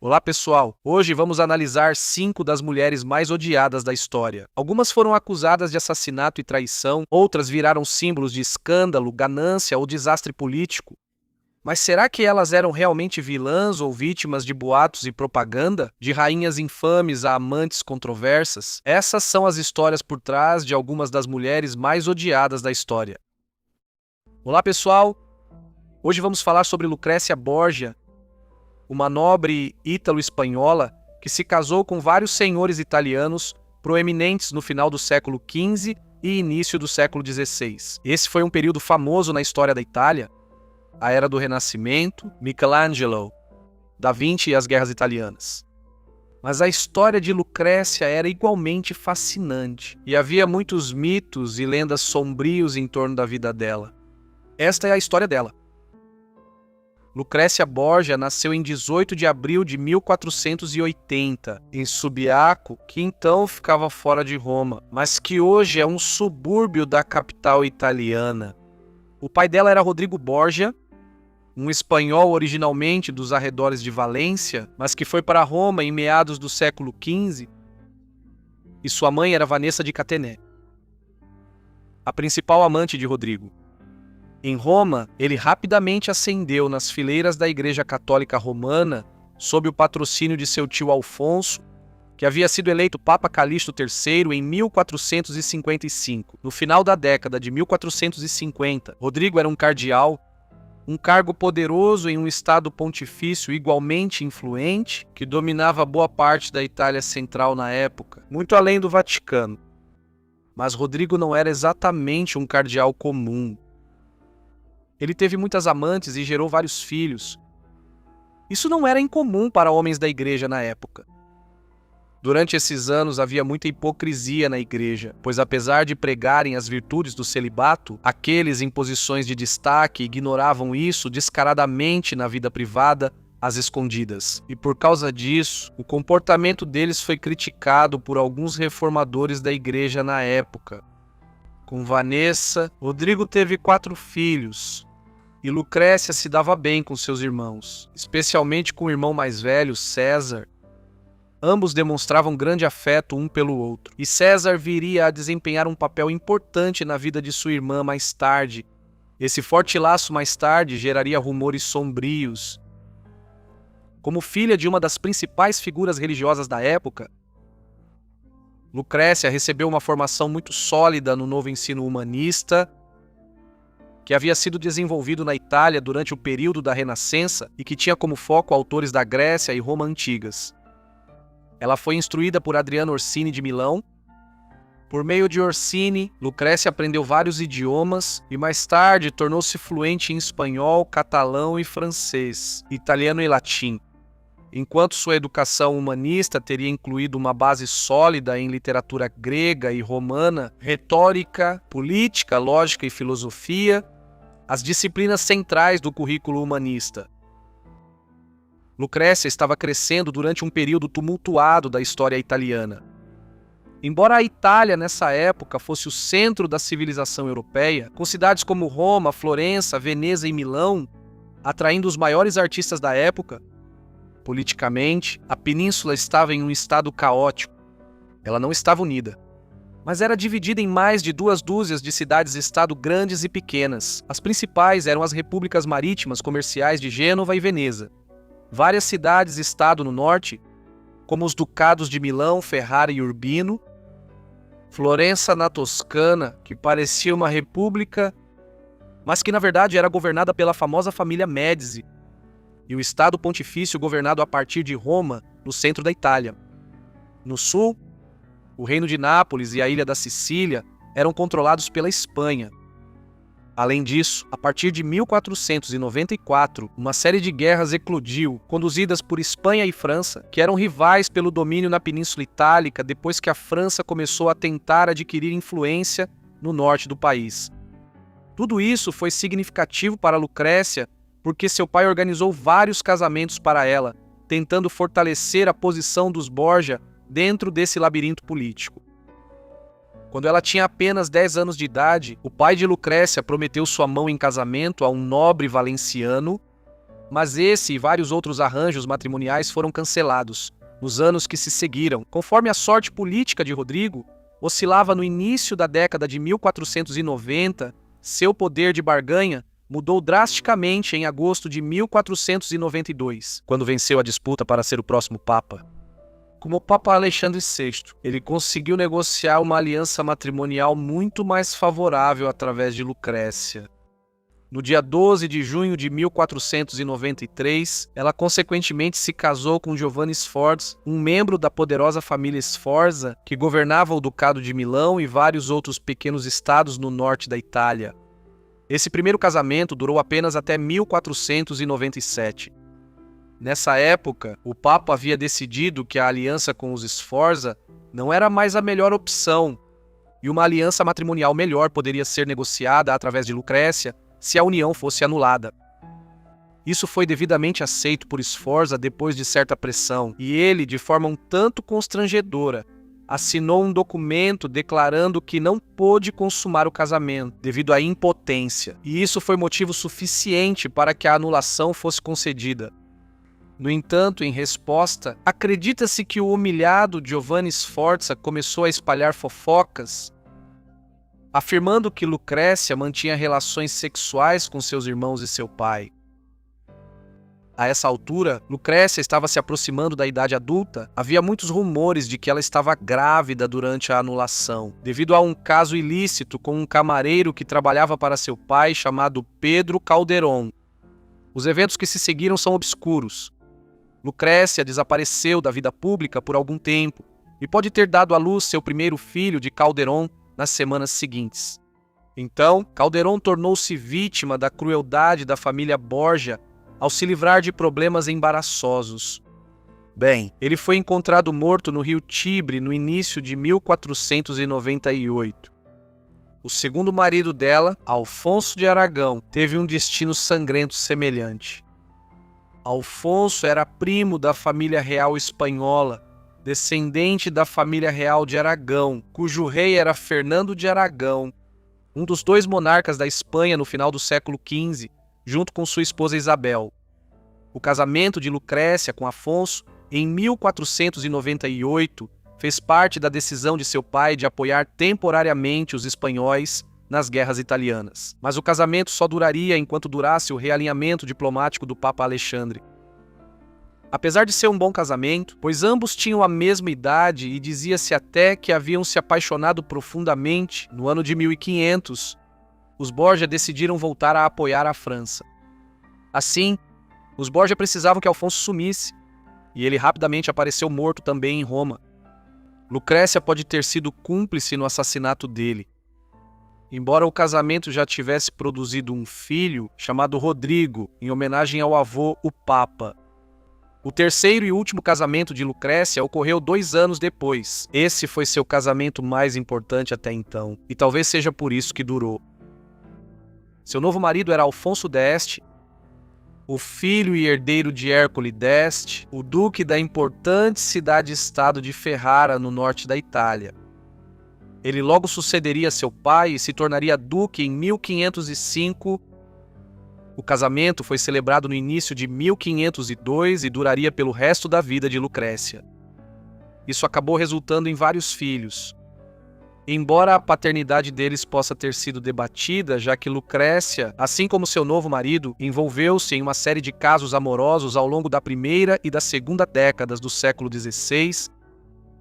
Olá, pessoal! Hoje vamos analisar 5 das mulheres mais odiadas da história. Algumas foram acusadas de assassinato e traição, outras viraram símbolos de escândalo, ganância ou desastre político. Mas será que elas eram realmente vilãs ou vítimas de boatos e propaganda? De rainhas infames a amantes controversas? Essas são as histórias por trás de algumas das mulheres mais odiadas da história. Olá, pessoal! Hoje vamos falar sobre Lucrécia Borgia, uma nobre ítalo-espanhola que se casou com vários senhores italianos proeminentes no final do século XV e início do século XVI. Esse foi um período famoso na história da Itália, a Era do Renascimento, Michelangelo, Da Vinci e as Guerras Italianas. Mas a história de Lucrécia era igualmente fascinante, e havia muitos mitos e lendas sombrios em torno da vida dela. Esta é a história dela. Lucrécia Borgia nasceu em 18 de abril de 1480, em Subiaco, que então ficava fora de Roma, mas que hoje é um subúrbio da capital italiana. O pai dela era Rodrigo Borgia, um espanhol originalmente dos arredores de Valência, mas que foi para Roma em meados do século XV, e sua mãe era Vanessa de Catené, a principal amante de Rodrigo. Em Roma, ele rapidamente ascendeu nas fileiras da Igreja Católica Romana sob o patrocínio de seu tio Alfonso, que havia sido eleito Papa Calixto III em 1455. No final da década de 1450, Rodrigo era um cardeal, um cargo poderoso em um estado pontifício igualmente influente, que dominava boa parte da Itália Central na época, muito além do Vaticano. Mas Rodrigo não era exatamente um cardeal comum. Ele teve muitas amantes e gerou vários filhos. Isso não era incomum para homens da igreja na época. Durante esses anos havia muita hipocrisia na igreja, pois apesar de pregarem as virtudes do celibato, aqueles em posições de destaque ignoravam isso descaradamente na vida privada, às escondidas. E por causa disso, o comportamento deles foi criticado por alguns reformadores da igreja na época. Com Vanessa, Rodrigo teve 4 filhos. E Lucrécia se dava bem com seus irmãos, especialmente com o irmão mais velho, César. Ambos demonstravam grande afeto um pelo outro, e César viria a desempenhar um papel importante na vida de sua irmã mais tarde. Esse forte laço mais tarde geraria rumores sombrios. Como filha de uma das principais figuras religiosas da época, Lucrécia recebeu uma formação muito sólida no novo ensino humanista, que havia sido desenvolvido na Itália durante o período da Renascença e que tinha como foco autores da Grécia e Roma antigas. Ela foi instruída por Adriano Orsini de Milão. Por meio de Orsini, Lucrécia aprendeu vários idiomas e mais tarde tornou-se fluente em espanhol, catalão e francês, italiano e latim. Enquanto sua educação humanista teria incluído uma base sólida em literatura grega e romana, retórica, política, lógica e filosofia, as disciplinas centrais do currículo humanista. Lucrécia estava crescendo durante um período tumultuado da história italiana. Embora a Itália, nessa época, fosse o centro da civilização europeia, com cidades como Roma, Florença, Veneza e Milão, atraindo os maiores artistas da época, politicamente, a península estava em um estado caótico. Ela não estava unida, mas era dividida em mais de 2 dúzias de cidades-estado grandes e pequenas. As principais eram as repúblicas marítimas comerciais de Gênova e Veneza. Várias cidades-estado no norte, como os ducados de Milão, Ferrara e Urbino, Florença na Toscana, que parecia uma república, mas que na verdade era governada pela famosa família Médici, e o Estado Pontifício governado a partir de Roma, no centro da Itália. No sul, o Reino de Nápoles e a Ilha da Sicília eram controlados pela Espanha. Além disso, a partir de 1494, uma série de guerras eclodiu, conduzidas por Espanha e França, que eram rivais pelo domínio na Península Itálica depois que a França começou a tentar adquirir influência no norte do país. Tudo isso foi significativo para Lucrécia, porque seu pai organizou vários casamentos para ela, tentando fortalecer a posição dos Borgia dentro desse labirinto político. Quando ela tinha apenas 10 anos de idade, o pai de Lucrécia prometeu sua mão em casamento a um nobre valenciano, Mas esse e vários outros arranjos matrimoniais foram cancelados nos anos que se seguiram, conforme a sorte política de Rodrigo oscilava no início da década de 1490, seu poder de barganha mudou drasticamente em agosto de 1492, quando venceu a disputa para ser o próximo Papa. Como o Papa Alexandre VI, ele conseguiu negociar uma aliança matrimonial muito mais favorável através de Lucrécia. No dia 12 de junho de 1493, ela consequentemente se casou com Giovanni Sforza, um membro da poderosa família Sforza, que governava o Ducado de Milão e vários outros pequenos estados no norte da Itália. Esse primeiro casamento durou apenas até 1497. Nessa época, o Papa havia decidido que a aliança com os Sforza não era mais a melhor opção, e uma aliança matrimonial melhor poderia ser negociada através de Lucrécia se a união fosse anulada. Isso foi devidamente aceito por Sforza depois de certa pressão, e ele, de forma um tanto constrangedora, assinou um documento declarando que não pôde consumar o casamento devido à impotência, e isso foi motivo suficiente para que a anulação fosse concedida. No entanto, em resposta, acredita-se que o humilhado Giovanni Sforza começou a espalhar fofocas, afirmando que Lucrécia mantinha relações sexuais com seus irmãos e seu pai. A essa altura, Lucrécia estava se aproximando da idade adulta. Havia muitos rumores de que ela estava grávida durante a anulação, devido a um caso ilícito com um camareiro que trabalhava para seu pai chamado Pedro Calderón. Os eventos que se seguiram são obscuros. Lucrécia desapareceu da vida pública por algum tempo e pode ter dado à luz seu primeiro filho de Calderón nas semanas seguintes. Então, Calderón tornou-se vítima da crueldade da família Borgia ao se livrar de problemas embaraçosos. Bem, ele foi encontrado morto no rio Tibre no início de 1498. O segundo marido dela, Alfonso de Aragão, teve um destino sangrento semelhante. Alfonso era primo da família real espanhola, descendente da família real de Aragão, cujo rei era Fernando de Aragão, um dos dois monarcas da Espanha no final do século XV, junto com sua esposa Isabel. O casamento de Lucrécia com Afonso, em 1498, fez parte da decisão de seu pai de apoiar temporariamente os espanhóis nas guerras italianas. Mas o casamento só duraria enquanto durasse o realinhamento diplomático do Papa Alexandre. Apesar de ser um bom casamento, pois ambos tinham a mesma idade e dizia-se até que haviam se apaixonado profundamente no ano de 1500, os Borgia decidiram voltar a apoiar a França. Assim, os Borgia precisavam que Alfonso sumisse, e ele rapidamente apareceu morto também em Roma. Lucrécia pode ter sido cúmplice no assassinato dele. Embora o casamento já tivesse produzido um filho chamado Rodrigo, em homenagem ao avô, o Papa. O terceiro e último casamento de Lucrécia ocorreu 2 anos depois. Esse foi seu casamento mais importante até então, e talvez seja por isso que durou. Seu novo marido era Alfonso d'Este, o filho e herdeiro de Hércole d'Este, o duque da importante cidade-estado de Ferrara, no norte da Itália. Ele logo sucederia seu pai e se tornaria duque em 1505. O casamento foi celebrado no início de 1502 e duraria pelo resto da vida de Lucrécia. Isso acabou resultando em vários filhos. Embora a paternidade deles possa ter sido debatida, já que Lucrécia, assim como seu novo marido, envolveu-se em uma série de casos amorosos ao longo da primeira e da segunda décadas do século XVI,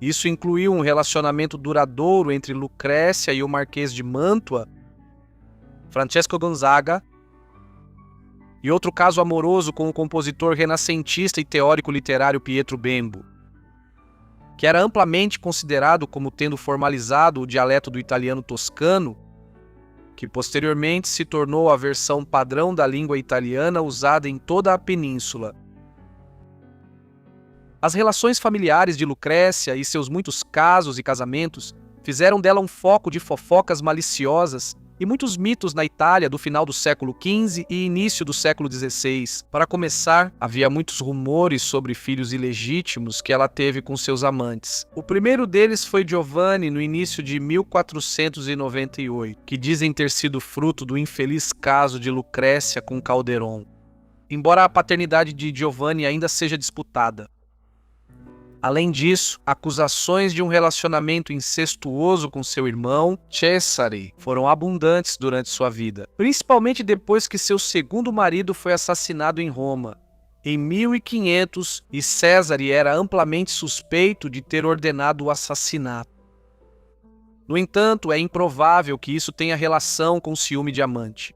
isso incluiu um relacionamento duradouro entre Lucrécia e o Marquês de Mantua, Francesco Gonzaga, e outro caso amoroso com o compositor renascentista e teórico literário Pietro Bembo, que era amplamente considerado como tendo formalizado o dialeto do italiano toscano, que posteriormente se tornou a versão padrão da língua italiana usada em toda a península. As relações familiares de Lucrécia e seus muitos casos e casamentos fizeram dela um foco de fofocas maliciosas e muitos mitos na Itália do final do século XV e início do século XVI. Para começar, havia muitos rumores sobre filhos ilegítimos que ela teve com seus amantes. O primeiro deles foi Giovanni no início de 1498, que dizem ter sido fruto do infeliz caso de Lucrécia com Calderón. embora a paternidade de Giovanni ainda seja disputada. Além disso, acusações de um relacionamento incestuoso com seu irmão, Cesare, foram abundantes durante sua vida, principalmente depois que seu segundo marido foi assassinado em Roma, em 1500, e Cesare era amplamente suspeito de ter ordenado o assassinato. No entanto, é improvável que isso tenha relação com o ciúme de amante,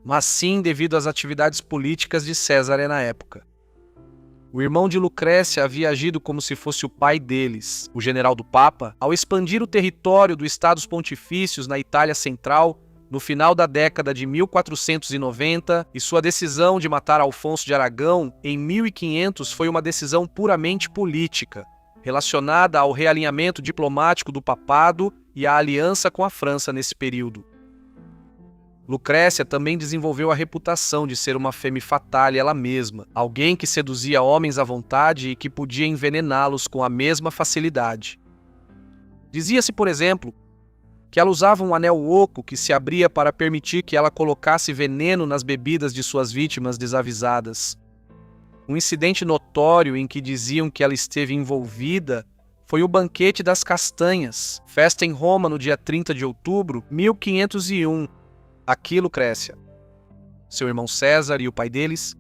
mas sim devido às atividades políticas de Cesare na época. O irmão de Lucrécia havia agido como se fosse o pai deles, o general do Papa, ao expandir o território dos Estados Pontifícios na Itália Central no final da década de 1490, e sua decisão de matar Alfonso de Aragão em 1500 foi uma decisão puramente política, relacionada ao realinhamento diplomático do papado e à aliança com a França nesse período. Lucrécia também desenvolveu a reputação de ser uma femme fatale ela mesma, alguém que seduzia homens à vontade e que podia envenená-los com a mesma facilidade. Dizia-se, por exemplo, que ela usava um anel oco que se abria para permitir que ela colocasse veneno nas bebidas de suas vítimas desavisadas. Um incidente notório em que diziam que ela esteve envolvida foi o Banquete das Castanhas, festa em Roma no dia 30 de outubro de 1501. Aqui, Lucrécia, seu irmão César e o pai deles,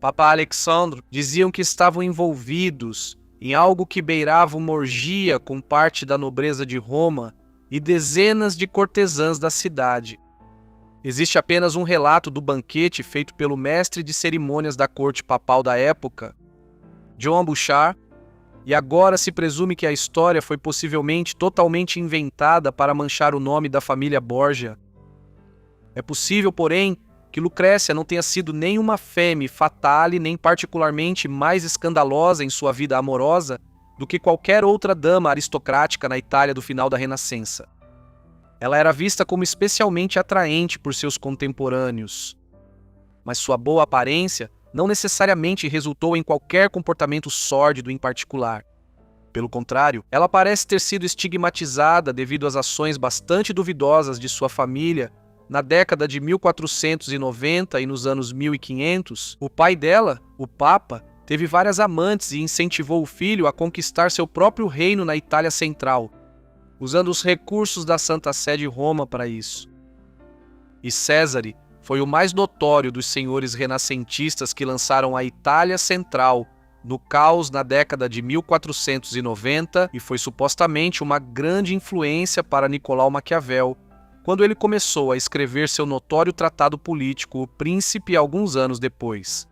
Papa Alexandre, diziam que estavam envolvidos em algo que beirava uma orgia com parte da nobreza de Roma e dezenas de cortesãs da cidade. Existe apenas um relato do banquete feito pelo mestre de cerimônias da corte papal da época, John Bouchard, e agora se presume que a história foi possivelmente totalmente inventada para manchar o nome da família Borgia. É possível, porém, que Lucrécia não tenha sido nem uma femme fatale nem particularmente mais escandalosa em sua vida amorosa do que qualquer outra dama aristocrática na Itália do final da Renascença. Ela era vista como especialmente atraente por seus contemporâneos, mas sua boa aparência não necessariamente resultou em qualquer comportamento sórdido em particular. Pelo contrário, ela parece ter sido estigmatizada devido às ações bastante duvidosas de sua família. Na década de 1490 e nos anos 1500, o pai dela, o Papa, teve várias amantes e incentivou o filho a conquistar seu próprio reino na Itália Central, usando os recursos da Santa Sé de Roma para isso. E Cesare foi o mais notório dos senhores renascentistas que lançaram a Itália Central no caos na década de 1490 e foi supostamente uma grande influência para Nicolau Maquiavel, quando ele começou a escrever seu notório tratado político, O Príncipe, alguns anos depois.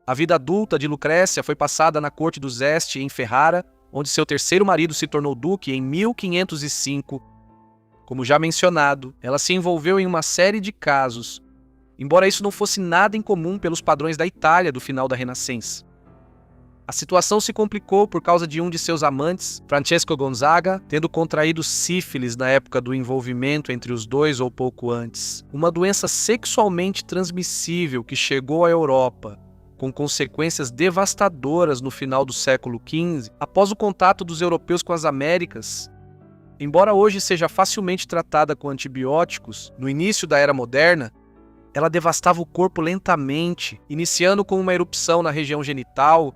A vida adulta de Lucrécia foi passada na corte dos Este, em Ferrara, onde seu terceiro marido se tornou duque em 1505. Como já mencionado, ela se envolveu em uma série de casos, embora isso não fosse nada incomum pelos padrões da Itália do final da Renascença. A situação se complicou por causa de um de seus amantes, Francesco Gonzaga, tendo contraído sífilis na época do envolvimento entre os dois ou pouco antes. Uma doença sexualmente transmissível que chegou à Europa, com consequências devastadoras no final do século XV, após o contato dos europeus com as Américas. Embora hoje seja facilmente tratada com antibióticos, no início da Era Moderna, ela devastava o corpo lentamente, iniciando com uma erupção na região genital,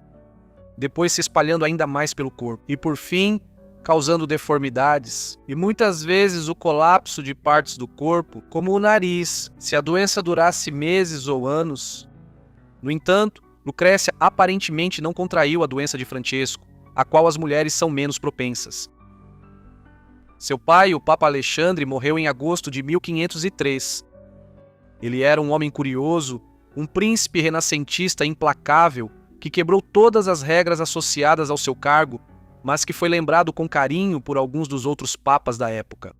depois se espalhando ainda mais pelo corpo, e por fim, causando deformidades, e muitas vezes o colapso de partes do corpo, como o nariz, se a doença durasse meses ou anos. No entanto, Lucrécia aparentemente não contraiu a doença de Francesco, a qual as mulheres são menos propensas. Seu pai, o Papa Alexandre, morreu em agosto de 1503. Ele era um homem curioso, um príncipe renascentista implacável, que quebrou todas as regras associadas ao seu cargo, mas que foi lembrado com carinho por alguns dos outros papas da época.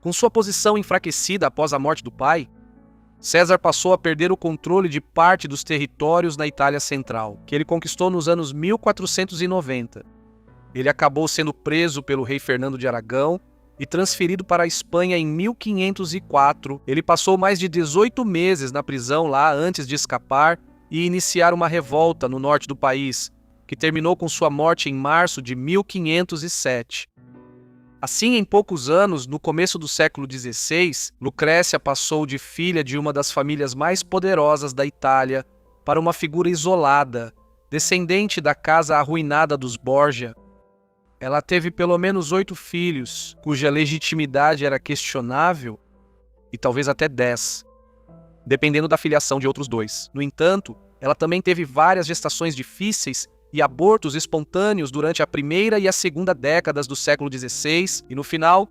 Com sua posição enfraquecida após a morte do pai, César passou a perder o controle de parte dos territórios na Itália Central, que ele conquistou nos anos 1490. Ele acabou sendo preso pelo rei Fernando de Aragão e transferido para a Espanha em 1504. Ele passou mais de 18 meses na prisão lá antes de escapar e iniciar uma revolta no norte do país, que terminou com sua morte em março de 1507. Assim, em poucos anos, no começo do século XVI, Lucrécia passou de filha de uma das famílias mais poderosas da Itália para uma figura isolada, descendente da casa arruinada dos Borgia. Ela teve pelo menos 8 filhos, cuja legitimidade era questionável, e talvez até 10, dependendo da filiação de outros 2. No entanto, ela também teve várias gestações difíceis e abortos espontâneos durante a primeira e a segunda décadas do século XVI, e no final,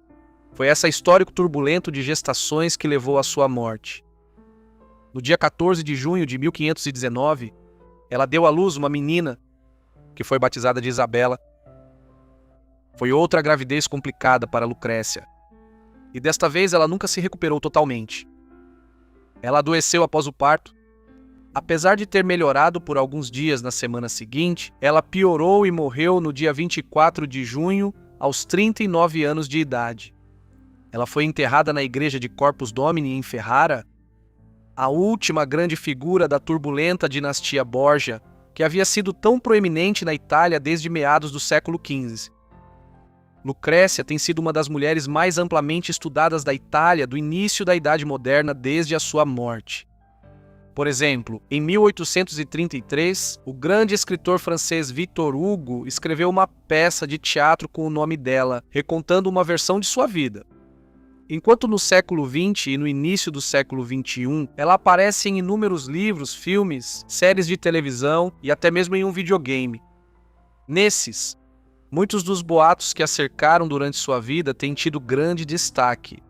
foi esse histórico turbulento de gestações que levou à sua morte. No dia 14 de junho de 1519, ela deu à luz uma menina, que foi batizada de Isabela. Foi outra gravidez complicada para Lucrécia, e desta vez ela nunca se recuperou totalmente. Ela adoeceu após o parto. Apesar de ter melhorado por alguns dias na semana seguinte, ela piorou e morreu no dia 24 de junho, aos 39 anos de idade. Ela foi enterrada na igreja de Corpus Domini em Ferrara, a última grande figura da turbulenta dinastia Borgia, que havia sido tão proeminente na Itália desde meados do século XV. Lucrécia tem sido uma das mulheres mais amplamente estudadas da Itália do início da Idade Moderna desde a sua morte. Por exemplo, em 1833, o grande escritor francês Victor Hugo escreveu uma peça de teatro com o nome dela, recontando uma versão de sua vida. Enquanto no século XX e no início do século XXI, ela aparece em inúmeros livros, filmes, séries de televisão e até mesmo em um videogame. Nesses, muitos dos boatos que a cercaram durante sua vida têm tido grande destaque.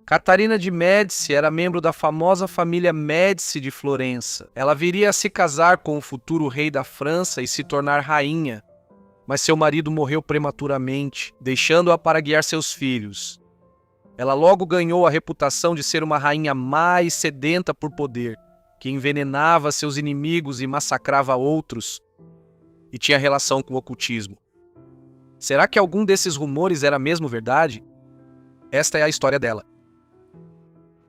Catarina de Médici era membro da famosa família Médici de Florença. Ela viria a se casar com o futuro rei da França e se tornar rainha, mas seu marido morreu prematuramente, deixando-a para guiar seus filhos. Ela logo ganhou a reputação de ser uma rainha má e sedenta por poder, que envenenava seus inimigos e massacrava outros, e tinha relação com o ocultismo. Será que algum desses rumores era mesmo verdade? Esta é a história dela.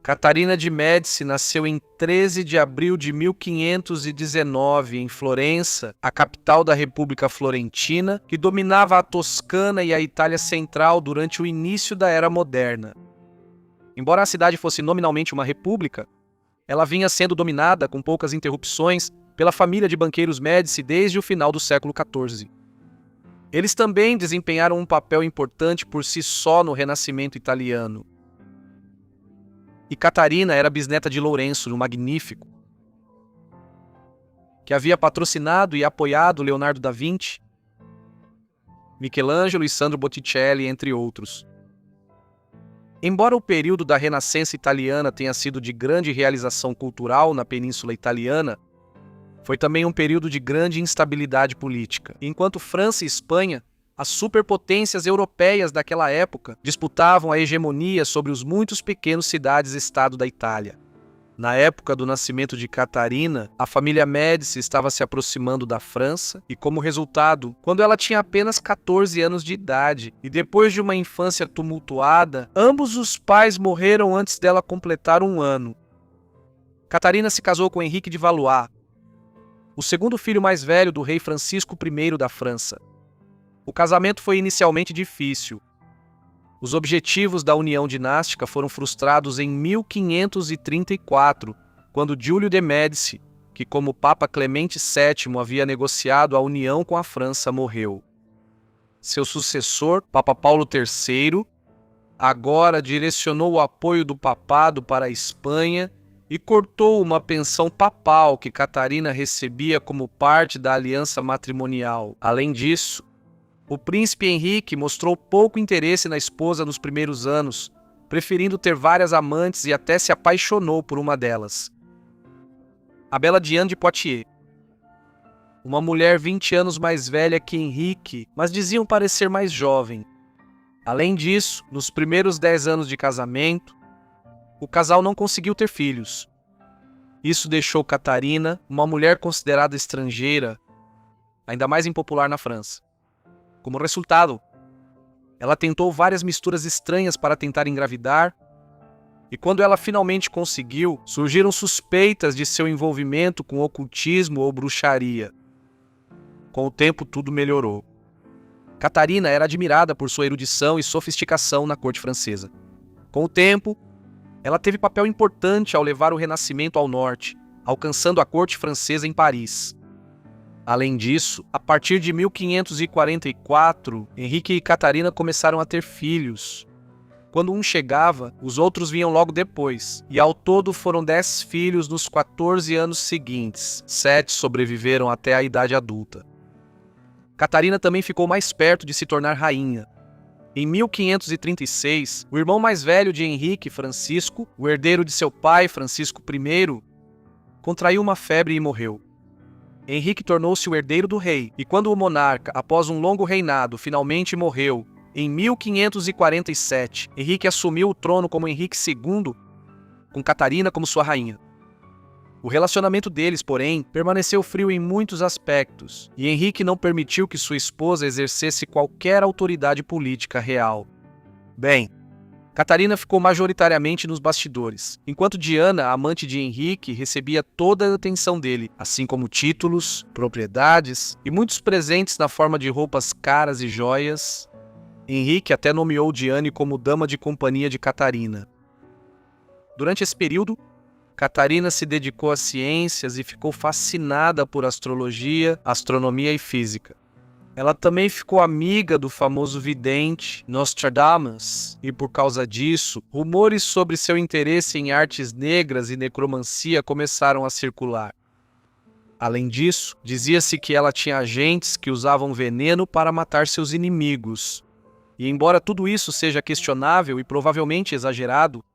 Catarina de Médici nasceu em 13 de abril de 1519 em Florença, a capital da República Florentina, que dominava a Toscana e a Itália Central durante o início da Era Moderna. Embora a cidade fosse nominalmente uma república, ela vinha sendo dominada, com poucas interrupções, pela família de banqueiros Médici desde o final do século XIV. Eles também desempenharam um papel importante por si só no Renascimento italiano. E Catarina era bisneta de Lourenço, o Magnífico, que havia patrocinado e apoiado Leonardo da Vinci, Michelangelo e Sandro Botticelli, entre outros. Embora o período da Renascença italiana tenha sido de grande realização cultural na Península Italiana, foi também um período de grande instabilidade política. Enquanto França e Espanha, as superpotências europeias daquela época, disputavam a hegemonia sobre os muitos pequenos cidades-estado da Itália. Na época do nascimento de Catarina, a família Médici estava se aproximando da França e, como resultado, quando ela tinha apenas 14 anos de idade e depois de uma infância tumultuada, ambos os pais morreram antes dela completar 1 ano. Catarina se casou com Henrique de Valois, o segundo filho mais velho do rei Francisco I da França. O casamento foi inicialmente difícil. Os objetivos da união dinástica foram frustrados em 1534, quando Giulio de Médici, que como Papa Clemente VII havia negociado a união com a França, morreu. Seu sucessor, Papa Paulo III, agora direcionou o apoio do papado para a Espanha e cortou uma pensão papal que Catarina recebia como parte da aliança matrimonial. Além disso, o príncipe Henrique mostrou pouco interesse na esposa nos primeiros anos, preferindo ter várias amantes e até se apaixonou por uma delas. A bela Diane de Poitiers. Uma mulher 20 anos mais velha que Henrique, mas diziam parecer mais jovem. Além disso, nos primeiros 10 anos de casamento, o casal não conseguiu ter filhos. Isso deixou Catarina uma mulher considerada estrangeira, ainda mais impopular na França. Como resultado, ela tentou várias misturas estranhas para tentar engravidar, e quando ela finalmente conseguiu, surgiram suspeitas de seu envolvimento com ocultismo ou bruxaria. Com o tempo, tudo melhorou. Catarina era admirada por sua erudição e sofisticação na corte francesa. Com o tempo, ela teve papel importante ao levar o Renascimento ao norte, alcançando a corte francesa em Paris. Além disso, a partir de 1544, Henrique e Catarina começaram a ter filhos. Quando um chegava, os outros vinham logo depois, e ao todo foram 10 filhos nos 14 anos seguintes. 7 sobreviveram até a idade adulta. Catarina também ficou mais perto de se tornar rainha. Em 1536, o irmão mais velho de Henrique, Francisco, o herdeiro de seu pai, Francisco I, contraiu uma febre e morreu. Henrique tornou-se o herdeiro do rei, e quando o monarca, após um longo reinado, finalmente morreu, em 1547, Henrique assumiu o trono como Henrique II, com Catarina como sua rainha. O relacionamento deles, porém, permaneceu frio em muitos aspectos, e Henrique não permitiu que sua esposa exercesse qualquer autoridade política real. Bem, Catarina ficou majoritariamente nos bastidores, enquanto Diana, amante de Henrique, recebia toda a atenção dele, assim como títulos, propriedades e muitos presentes na forma de roupas caras e joias. Henrique até nomeou Diane como dama de companhia de Catarina. Durante esse período, Catarina se dedicou às ciências e ficou fascinada por astrologia, astronomia e física. Ela também ficou amiga do famoso vidente Nostradamus, e por causa disso, rumores sobre seu interesse em artes negras e necromancia começaram a circular. Além disso, dizia-se que ela tinha agentes que usavam veneno para matar seus inimigos. E embora tudo isso seja questionável e provavelmente exagerado,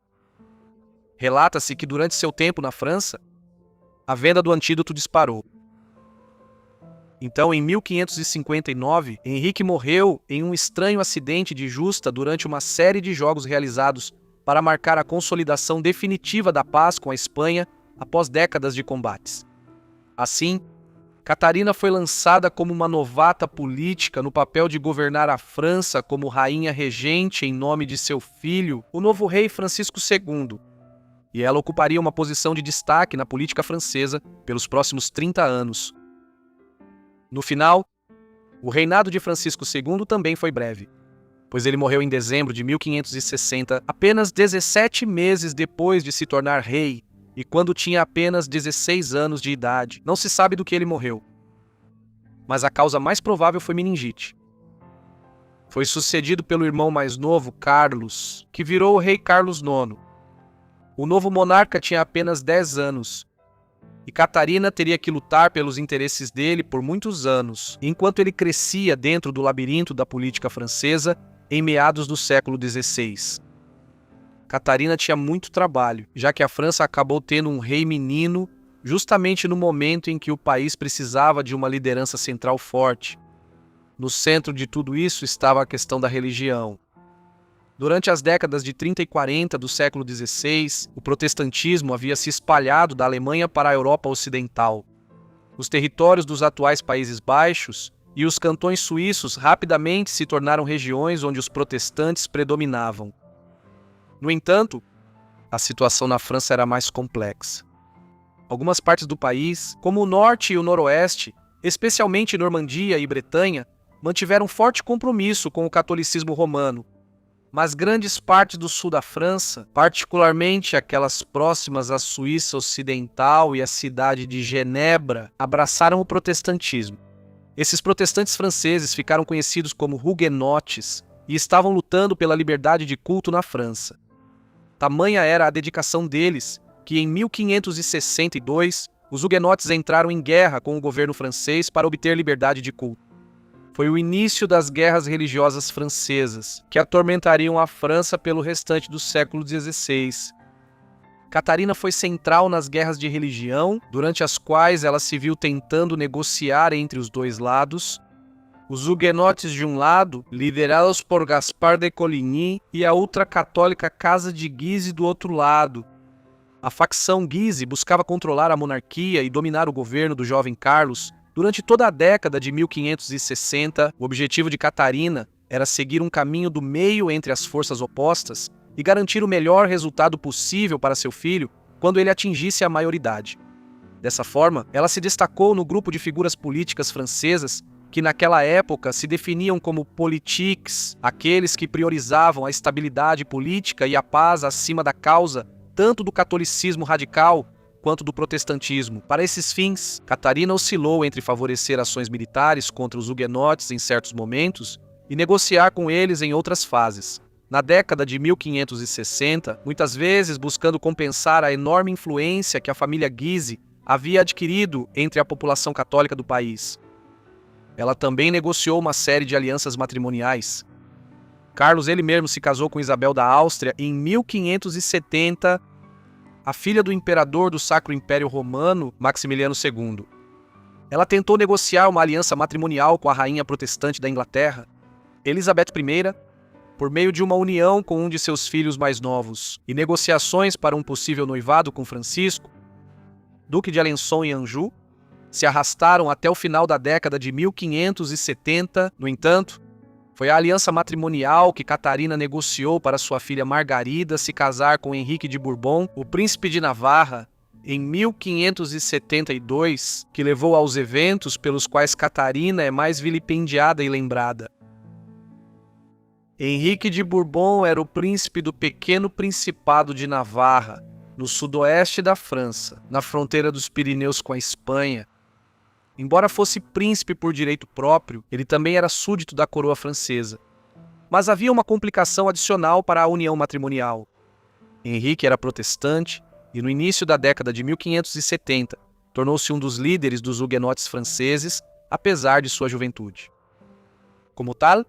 relata-se que durante seu tempo na França, a venda do antídoto disparou. Então, em 1559, Henrique morreu em um estranho acidente de justa durante uma série de jogos realizados para marcar a consolidação definitiva da paz com a Espanha após décadas de combates. Assim, Catarina foi lançada como uma novata política no papel de governar a França como rainha regente em nome de seu filho, o novo rei Francisco II, e ela ocuparia uma posição de destaque na política francesa pelos próximos 30 anos. No final, o reinado de Francisco II também foi breve, pois ele morreu em dezembro de 1560, apenas 17 meses depois de se tornar rei, e quando tinha apenas 16 anos de idade. Não se sabe do que ele morreu, mas a causa mais provável foi meningite. Foi sucedido pelo irmão mais novo, Carlos, que virou o rei Carlos IX. O novo monarca tinha apenas 10 anos, e Catarina teria que lutar pelos interesses dele por muitos anos, enquanto ele crescia dentro do labirinto da política francesa em meados do século XVI. Catarina tinha muito trabalho, já que a França acabou tendo um rei menino justamente no momento em que o país precisava de uma liderança central forte. No centro de tudo isso estava a questão da religião. Durante as décadas de 30 e 40 do século XVI, o protestantismo havia se espalhado da Alemanha para a Europa Ocidental. Os territórios dos atuais Países Baixos e os cantões suíços rapidamente se tornaram regiões onde os protestantes predominavam. No entanto, a situação na França era mais complexa. Algumas partes do país, como o norte e o noroeste, especialmente Normandia e Bretanha, mantiveram forte compromisso com o catolicismo romano. Mas grandes partes do sul da França, particularmente aquelas próximas à Suíça Ocidental e à cidade de Genebra, abraçaram o protestantismo. Esses protestantes franceses ficaram conhecidos como huguenotes e estavam lutando pela liberdade de culto na França. Tamanha era a dedicação deles que, em 1562, os huguenotes entraram em guerra com o governo francês para obter liberdade de culto. Foi o início das guerras religiosas francesas, que atormentariam a França pelo restante do século XVI. Catarina foi central nas guerras de religião, durante as quais ela se viu tentando negociar entre os dois lados. Os huguenotes de um lado, liderados por Gaspar de Coligny, e a ultracatólica Casa de Guise do outro lado. A facção Guise buscava controlar a monarquia e dominar o governo do jovem Carlos. Durante toda a década de 1560, o objetivo de Catarina era seguir um caminho do meio entre as forças opostas e garantir o melhor resultado possível para seu filho quando ele atingisse a maioridade. Dessa forma, ela se destacou no grupo de figuras políticas francesas que naquela época se definiam como politiques, aqueles que priorizavam a estabilidade política e a paz acima da causa tanto do catolicismo radical quanto do protestantismo. Para esses fins, Catarina oscilou entre favorecer ações militares contra os huguenotes em certos momentos e negociar com eles em outras fases. Na década de 1560, muitas vezes buscando compensar a enorme influência que a família Guise havia adquirido entre a população católica do país. Ela também negociou uma série de alianças matrimoniais. Carlos ele mesmo se casou com Isabel da Áustria em 1570, a filha do imperador do Sacro Império Romano, Maximiliano II. Ela tentou negociar uma aliança matrimonial com a rainha protestante da Inglaterra, Elizabeth I, por meio de uma união com um de seus filhos mais novos, e negociações para um possível noivado com Francisco, Duque de Alençon e Anjou, se arrastaram até o final da década de 1570. No entanto, foi a aliança matrimonial que Catarina negociou para sua filha Margarida se casar com Henrique de Bourbon, o príncipe de Navarra, em 1572, que levou aos eventos pelos quais Catarina é mais vilipendiada e lembrada. Henrique de Bourbon era o príncipe do pequeno Principado de Navarra, no sudoeste da França, na fronteira dos Pirineus com a Espanha. Embora fosse príncipe por direito próprio, ele também era súdito da coroa francesa. Mas havia uma complicação adicional para a união matrimonial. Henrique era protestante e, no início da década de 1570, tornou-se um dos líderes dos huguenotes franceses, apesar de sua juventude. Como tal,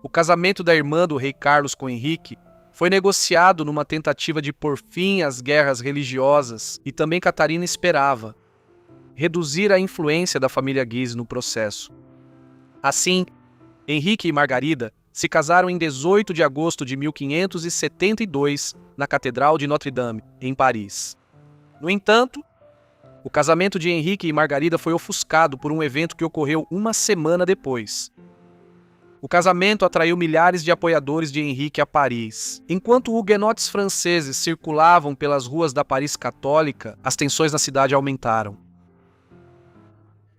o casamento da irmã do rei Carlos com Henrique foi negociado numa tentativa de pôr fim às guerras religiosas e também Catarina esperava reduzir a influência da família Guise no processo. Assim, Henrique e Margarida se casaram em 18 de agosto de 1572 na Catedral de Notre-Dame, em Paris. No entanto, o casamento de Henrique e Margarida foi ofuscado por um evento que ocorreu uma semana depois. O casamento atraiu milhares de apoiadores de Henrique a Paris. Enquanto huguenotes franceses circulavam pelas ruas da Paris católica, as tensões na cidade aumentaram.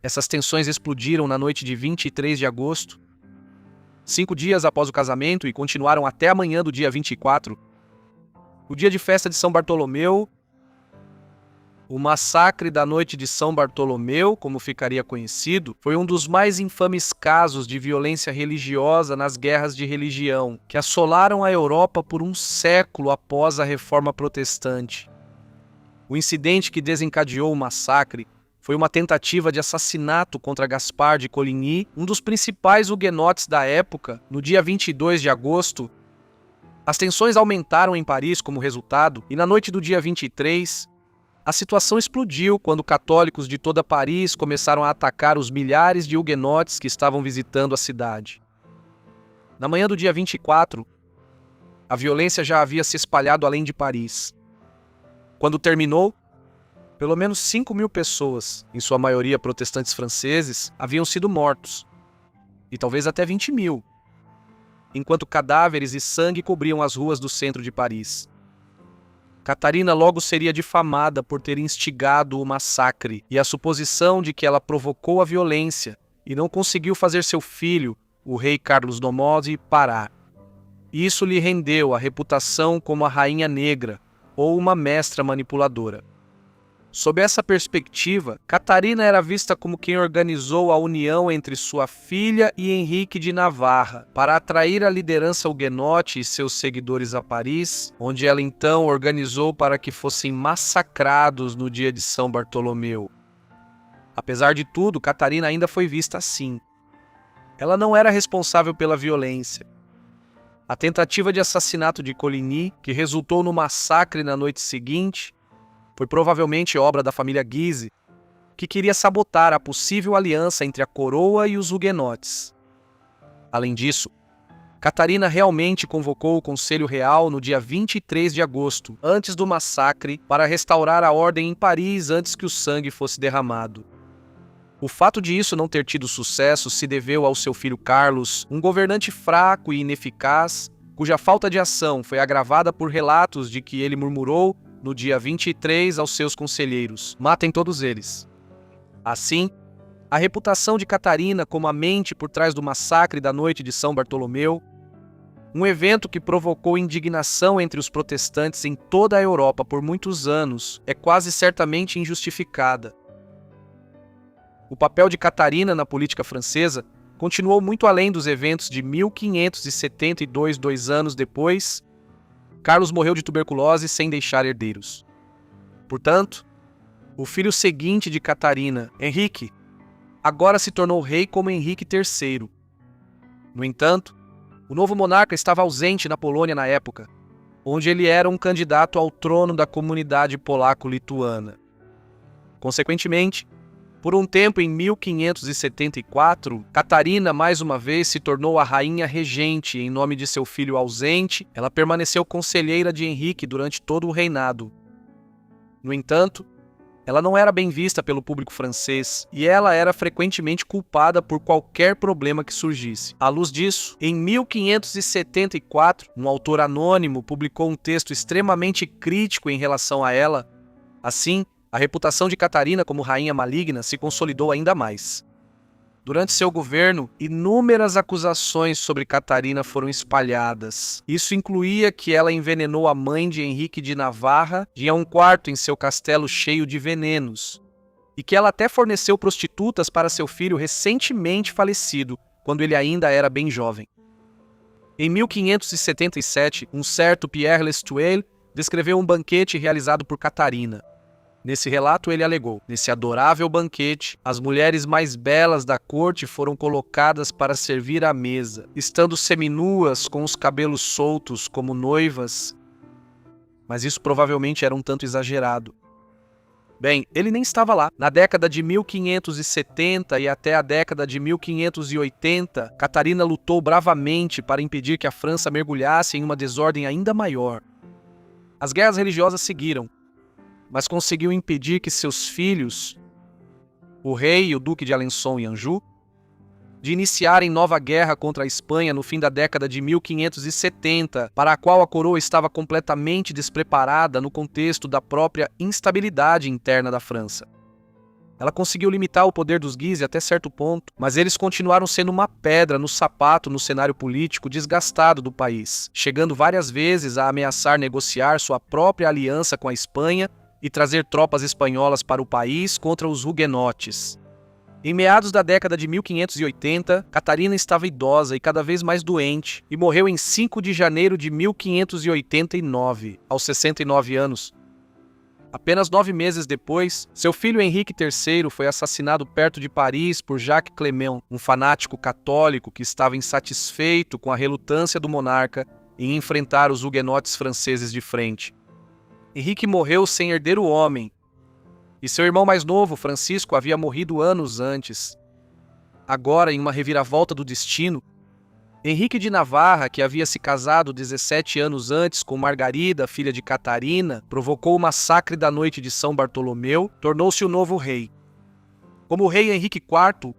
Essas tensões explodiram na noite de 23 de agosto, 5 dias após o casamento, e continuaram até a manhã do dia 24, o dia de festa de São Bartolomeu. O massacre da noite de São Bartolomeu, como ficaria conhecido, foi um dos mais infames casos de violência religiosa nas guerras de religião, que assolaram a Europa por um século após a Reforma Protestante. O incidente que desencadeou o massacre foi uma tentativa de assassinato contra Gaspar de Coligny, um dos principais huguenotes da época, no dia 22 de agosto. As tensões aumentaram em Paris como resultado, e na noite do dia 23, a situação explodiu quando católicos de toda Paris começaram a atacar os milhares de huguenotes que estavam visitando a cidade. Na manhã do dia 24, a violência já havia se espalhado além de Paris. Quando terminou, pelo menos 5.000 pessoas, em sua maioria protestantes franceses, haviam sido mortos, e talvez até 20.000, enquanto cadáveres e sangue cobriam as ruas do centro de Paris. Catarina logo seria difamada por ter instigado o massacre, e a suposição de que ela provocou a violência e não conseguiu fazer seu filho, o rei Carlos Domode, parar. Isso lhe rendeu a reputação como a Rainha Negra ou uma mestra manipuladora. Sob essa perspectiva, Catarina era vista como quem organizou a união entre sua filha e Henrique de Navarra para atrair a liderança huguenote e seus seguidores a Paris, onde ela então organizou para que fossem massacrados no dia de São Bartolomeu. Apesar de tudo, Catarina ainda foi vista assim. Ela não era responsável pela violência. A tentativa de assassinato de Coligny, que resultou no massacre na noite seguinte, foi provavelmente obra da família Guise, que queria sabotar a possível aliança entre a coroa e os huguenotes. Além disso, Catarina realmente convocou o Conselho Real no dia 23 de agosto, antes do massacre, para restaurar a ordem em Paris antes que o sangue fosse derramado. O fato de isso não ter tido sucesso se deveu ao seu filho Carlos, um governante fraco e ineficaz, cuja falta de ação foi agravada por relatos de que ele murmurou no dia 23 aos seus conselheiros: matem todos eles. Assim, a reputação de Catarina como a mente por trás do massacre da noite de São Bartolomeu, um evento que provocou indignação entre os protestantes em toda a Europa por muitos anos, é quase certamente injustificada. O papel de Catarina na política francesa continuou muito além dos eventos de 1572, 2 anos depois. Carlos morreu de tuberculose sem deixar herdeiros. Portanto, o filho seguinte de Catarina, Henrique, agora se tornou rei como Henrique III. No entanto, o novo monarca estava ausente na Polônia na época, onde ele era um candidato ao trono da comunidade polaco-lituana. Consequentemente, por um tempo em 1574, Catarina mais uma vez se tornou a rainha regente em nome de seu filho ausente. Ela permaneceu conselheira de Henrique durante todo o reinado. No entanto, ela não era bem vista pelo público francês e ela era frequentemente culpada por qualquer problema que surgisse. À luz disso, em 1574, um autor anônimo publicou um texto extremamente crítico em relação a ela. Assim, a reputação de Catarina como rainha maligna se consolidou ainda mais. Durante seu governo, inúmeras acusações sobre Catarina foram espalhadas. Isso incluía que ela envenenou a mãe de Henrique de Navarra, tinha um quarto em seu castelo cheio de venenos, e que ela até forneceu prostitutas para seu filho recentemente falecido, quando ele ainda era bem jovem. Em 1577, um certo Pierre Lestuel descreveu um banquete realizado por Catarina. Nesse relato, ele alegou: nesse adorável banquete, as mulheres mais belas da corte foram colocadas para servir à mesa, estando seminuas com os cabelos soltos como noivas. Mas isso provavelmente era um tanto exagerado. Bem, ele nem estava lá. Na década de 1570 e até a década de 1580, Catarina lutou bravamente para impedir que a França mergulhasse em uma desordem ainda maior. As guerras religiosas seguiram, mas conseguiu impedir que seus filhos, o rei e o duque de Alençon e Anjou, de iniciarem nova guerra contra a Espanha no fim da década de 1570, para a qual a coroa estava completamente despreparada no contexto da própria instabilidade interna da França. Ela conseguiu limitar o poder dos Guise até certo ponto, mas eles continuaram sendo uma pedra no sapato no cenário político desgastado do país, chegando várias vezes a ameaçar negociar sua própria aliança com a Espanha e trazer tropas espanholas para o país contra os huguenotes. Em meados da década de 1580, Catarina estava idosa e cada vez mais doente e morreu em 5 de janeiro de 1589, aos 69 anos. Apenas 9 meses depois, seu filho Henrique III foi assassinado perto de Paris por Jacques Clément, um fanático católico que estava insatisfeito com a relutância do monarca em enfrentar os huguenotes franceses de frente. Henrique morreu sem herdeiro homem, e seu irmão mais novo, Francisco, havia morrido anos antes. Agora, em uma reviravolta do destino, Henrique de Navarra, que havia se casado 17 anos antes com Margarida, filha de Catarina, provocou o massacre da noite de São Bartolomeu, tornou-se o novo rei. Como o rei Henrique IV,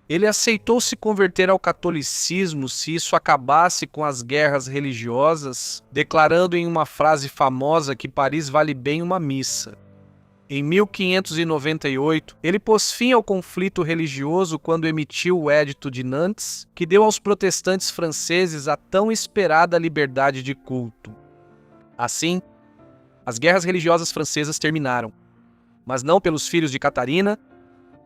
ele aceitou se converter ao catolicismo se isso acabasse com as guerras religiosas, declarando em uma frase famosa que Paris vale bem uma missa. Em 1598, ele pôs fim ao conflito religioso quando emitiu o Edito de Nantes, que deu aos protestantes franceses a tão esperada liberdade de culto. Assim, as guerras religiosas francesas terminaram, mas não pelos filhos de Catarina,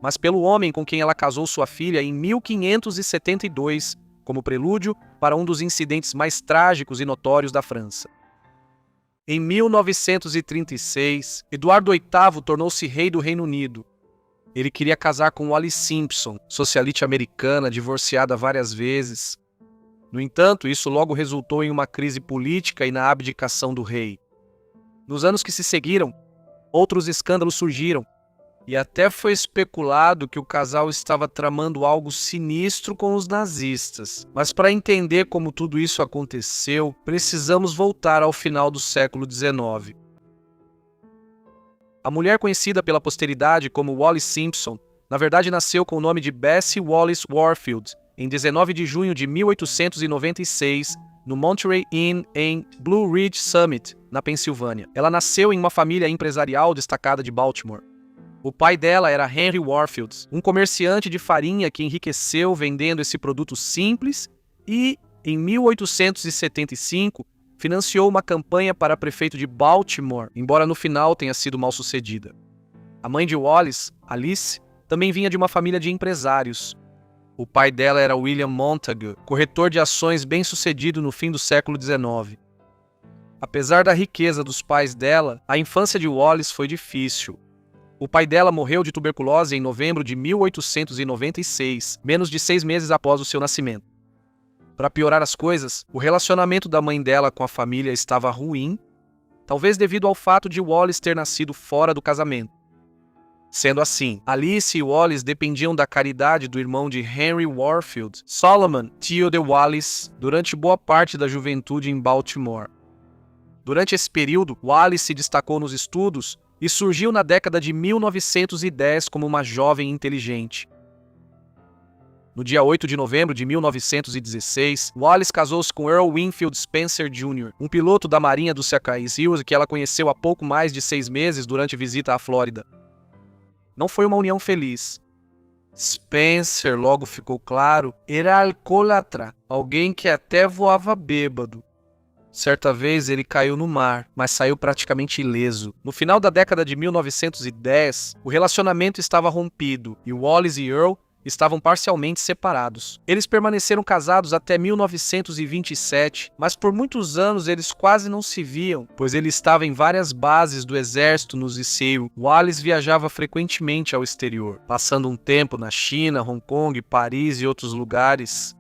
mas pelo homem com quem ela casou sua filha em 1572, como prelúdio para um dos incidentes mais trágicos e notórios da França. Em 1936, Eduardo VIII tornou-se rei do Reino Unido. Ele queria casar com Wallis Simpson, socialite americana divorciada várias vezes. No entanto, isso logo resultou em uma crise política e na abdicação do rei. Nos anos que se seguiram, outros escândalos surgiram, e até foi especulado que o casal estava tramando algo sinistro com os nazistas. Mas para entender como tudo isso aconteceu, precisamos voltar ao final do século XIX. A mulher conhecida pela posteridade como Wallis Simpson, na verdade nasceu com o nome de Bessie Wallace Warfield, em 19 de junho de 1896, no Monterey Inn em Blue Ridge Summit, na Pensilvânia. Ela nasceu em uma família empresarial destacada de Baltimore. O pai dela era Henry Warfield, um comerciante de farinha que enriqueceu vendendo esse produto simples e, em 1875, financiou uma campanha para prefeito de Baltimore, embora no final tenha sido mal sucedida. A mãe de Wallace, Alice, também vinha de uma família de empresários. O pai dela era William Montague, corretor de ações bem-sucedido no fim do século XIX. Apesar da riqueza dos pais dela, a infância de Wallace foi difícil. O pai dela morreu de tuberculose em novembro de 1896, menos de 6 meses após o seu nascimento. Para piorar as coisas, o relacionamento da mãe dela com a família estava ruim, talvez devido ao fato de Wallace ter nascido fora do casamento. Sendo assim, Alice e Wallace dependiam da caridade do irmão de Henry Warfield, Solomon, tio de Wallace, durante boa parte da juventude em Baltimore. Durante esse período, Wallace se destacou nos estudos e surgiu na década de 1910 como uma jovem inteligente. No dia 8 de novembro de 1916, Wallace casou-se com Earl Winfield Spencer Jr., um piloto da Marinha dos Sacais Hills que ela conheceu há pouco mais de 6 meses durante visita à Flórida. Não foi uma união feliz. Spencer, logo ficou claro, era alcoólatra, alguém que até voava bêbado. Certa vez ele caiu no mar, mas saiu praticamente ileso. No final da década de 1910, o relacionamento estava rompido e Wallace e Earl estavam parcialmente separados. Eles permaneceram casados até 1927, mas por muitos anos eles quase não se viam, pois ele estava em várias bases do exército nos ICEU. Wallace viajava frequentemente ao exterior, passando um tempo na China, Hong Kong, Paris e outros lugares.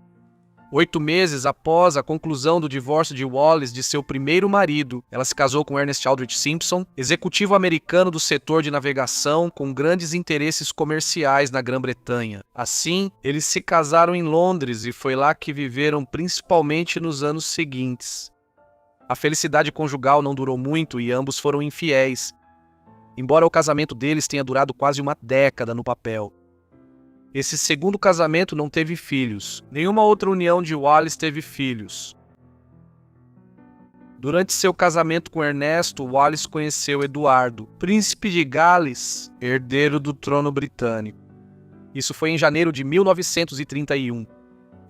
8 meses após a conclusão do divórcio de Wallace de seu primeiro marido, ela se casou com Ernest Aldrich Simpson, executivo americano do setor de navegação com grandes interesses comerciais na Grã-Bretanha. Assim, eles se casaram em Londres e foi lá que viveram principalmente nos anos seguintes. A felicidade conjugal não durou muito e ambos foram infiéis, embora o casamento deles tenha durado quase uma década no papel. Esse segundo casamento não teve filhos. Nenhuma outra união de Wallace teve filhos. Durante seu casamento com Ernesto, Wallace conheceu Eduardo, príncipe de Gales, herdeiro do trono britânico. Isso foi em janeiro de 1931.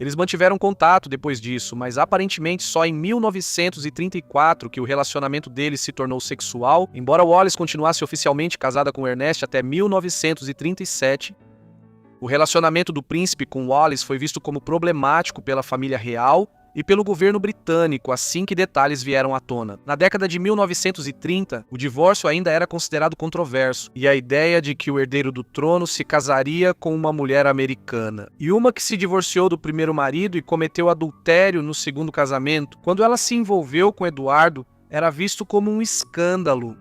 Eles mantiveram contato depois disso, mas aparentemente só em 1934 que o relacionamento deles se tornou sexual, embora Wallace continuasse oficialmente casada com Ernest até 1937. O relacionamento do príncipe com Wallace foi visto como problemático pela família real e pelo governo britânico assim que detalhes vieram à tona. Na década de 1930, o divórcio ainda era considerado controverso, e a ideia de que o herdeiro do trono se casaria com uma mulher americana. E uma que se divorciou do primeiro marido e cometeu adultério no segundo casamento, quando ela se envolveu com Eduardo, era visto como um escândalo.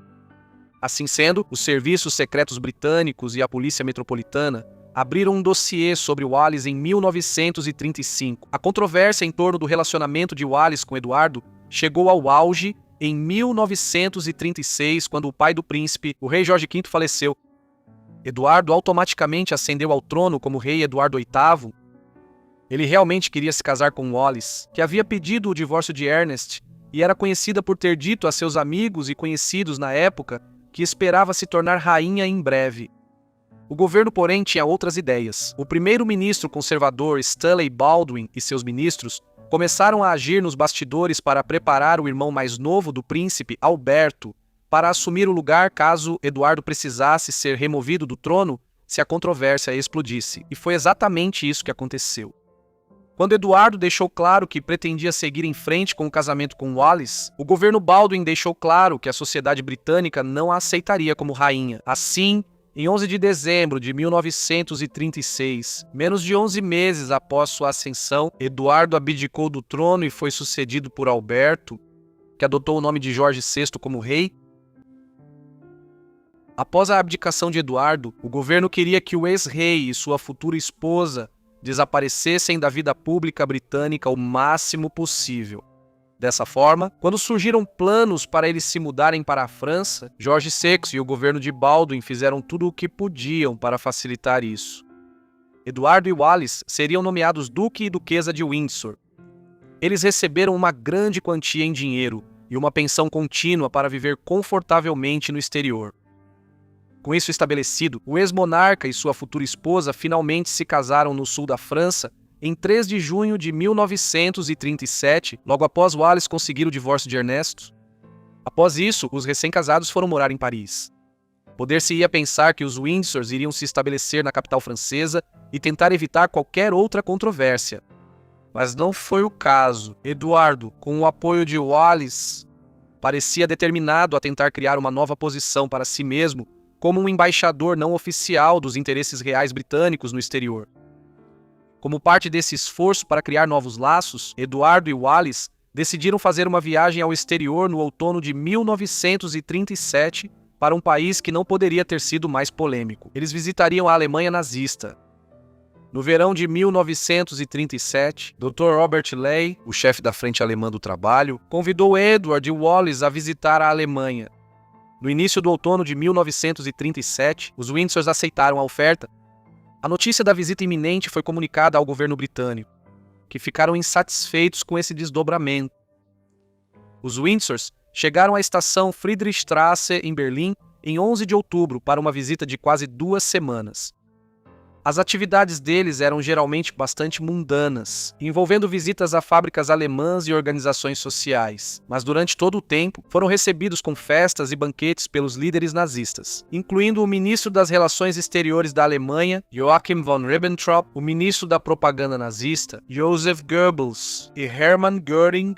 Assim sendo, os serviços secretos britânicos e a polícia metropolitana abriram um dossiê sobre Wallace em 1935. A controvérsia em torno do relacionamento de Wallace com Eduardo chegou ao auge em 1936, quando o pai do príncipe, o rei Jorge V, faleceu. Eduardo automaticamente ascendeu ao trono como rei Eduardo VIII. Ele realmente queria se casar com Wallace, que havia pedido o divórcio de Ernest e era conhecida por ter dito a seus amigos e conhecidos na época que esperava se tornar rainha em breve. O governo, porém, tinha outras ideias. O primeiro-ministro conservador Stanley Baldwin e seus ministros começaram a agir nos bastidores para preparar o irmão mais novo do príncipe, Alberto, para assumir o lugar caso Eduardo precisasse ser removido do trono se a controvérsia explodisse. E foi exatamente isso que aconteceu. Quando Eduardo deixou claro que pretendia seguir em frente com o casamento com Wallace, o governo Baldwin deixou claro que a sociedade britânica não a aceitaria como rainha. Assim, em 11 de dezembro de 1936, menos de 11 meses após sua ascensão, Eduardo abdicou do trono e foi sucedido por Alberto, que adotou o nome de Jorge VI como rei. Após a abdicação de Eduardo, o governo queria que o ex-rei e sua futura esposa desaparecessem da vida pública britânica o máximo possível. Dessa forma, quando surgiram planos para eles se mudarem para a França, Jorge VI e o governo de Baldwin fizeram tudo o que podiam para facilitar isso. Eduardo e Wallace seriam nomeados duque e duquesa de Windsor. Eles receberam uma grande quantia em dinheiro e uma pensão contínua para viver confortavelmente no exterior. Com isso estabelecido, o ex-monarca e sua futura esposa finalmente se casaram no sul da França em 3 de junho de 1937, logo após Wallis conseguir o divórcio de Ernesto. Após isso, os recém-casados foram morar em Paris. Poder-se-ia pensar que os Windsors iriam se estabelecer na capital francesa e tentar evitar qualquer outra controvérsia. Mas não foi o caso. Eduardo, com o apoio de Wallis, parecia determinado a tentar criar uma nova posição para si mesmo como um embaixador não oficial dos interesses reais britânicos no exterior. Como parte desse esforço para criar novos laços, Eduardo e Wallis decidiram fazer uma viagem ao exterior no outono de 1937 para um país que não poderia ter sido mais polêmico. Eles visitariam a Alemanha nazista. No verão de 1937, Dr. Robert Ley, o chefe da Frente Alemã do Trabalho, convidou Edward e Wallis a visitar a Alemanha. No início do outono de 1937, os Windsors aceitaram a oferta. A notícia da visita iminente foi comunicada ao governo britânico, que ficaram insatisfeitos com esse desdobramento. Os Windsors chegaram à estação Friedrichstraße, em Berlim, em 11 de outubro, para uma visita de quase 2 semanas. As atividades deles eram geralmente bastante mundanas, envolvendo visitas a fábricas alemãs e organizações sociais, mas durante todo o tempo foram recebidos com festas e banquetes pelos líderes nazistas, incluindo o ministro das Relações Exteriores da Alemanha, Joachim von Ribbentrop, o ministro da propaganda nazista, Joseph Goebbels, e Hermann Göring,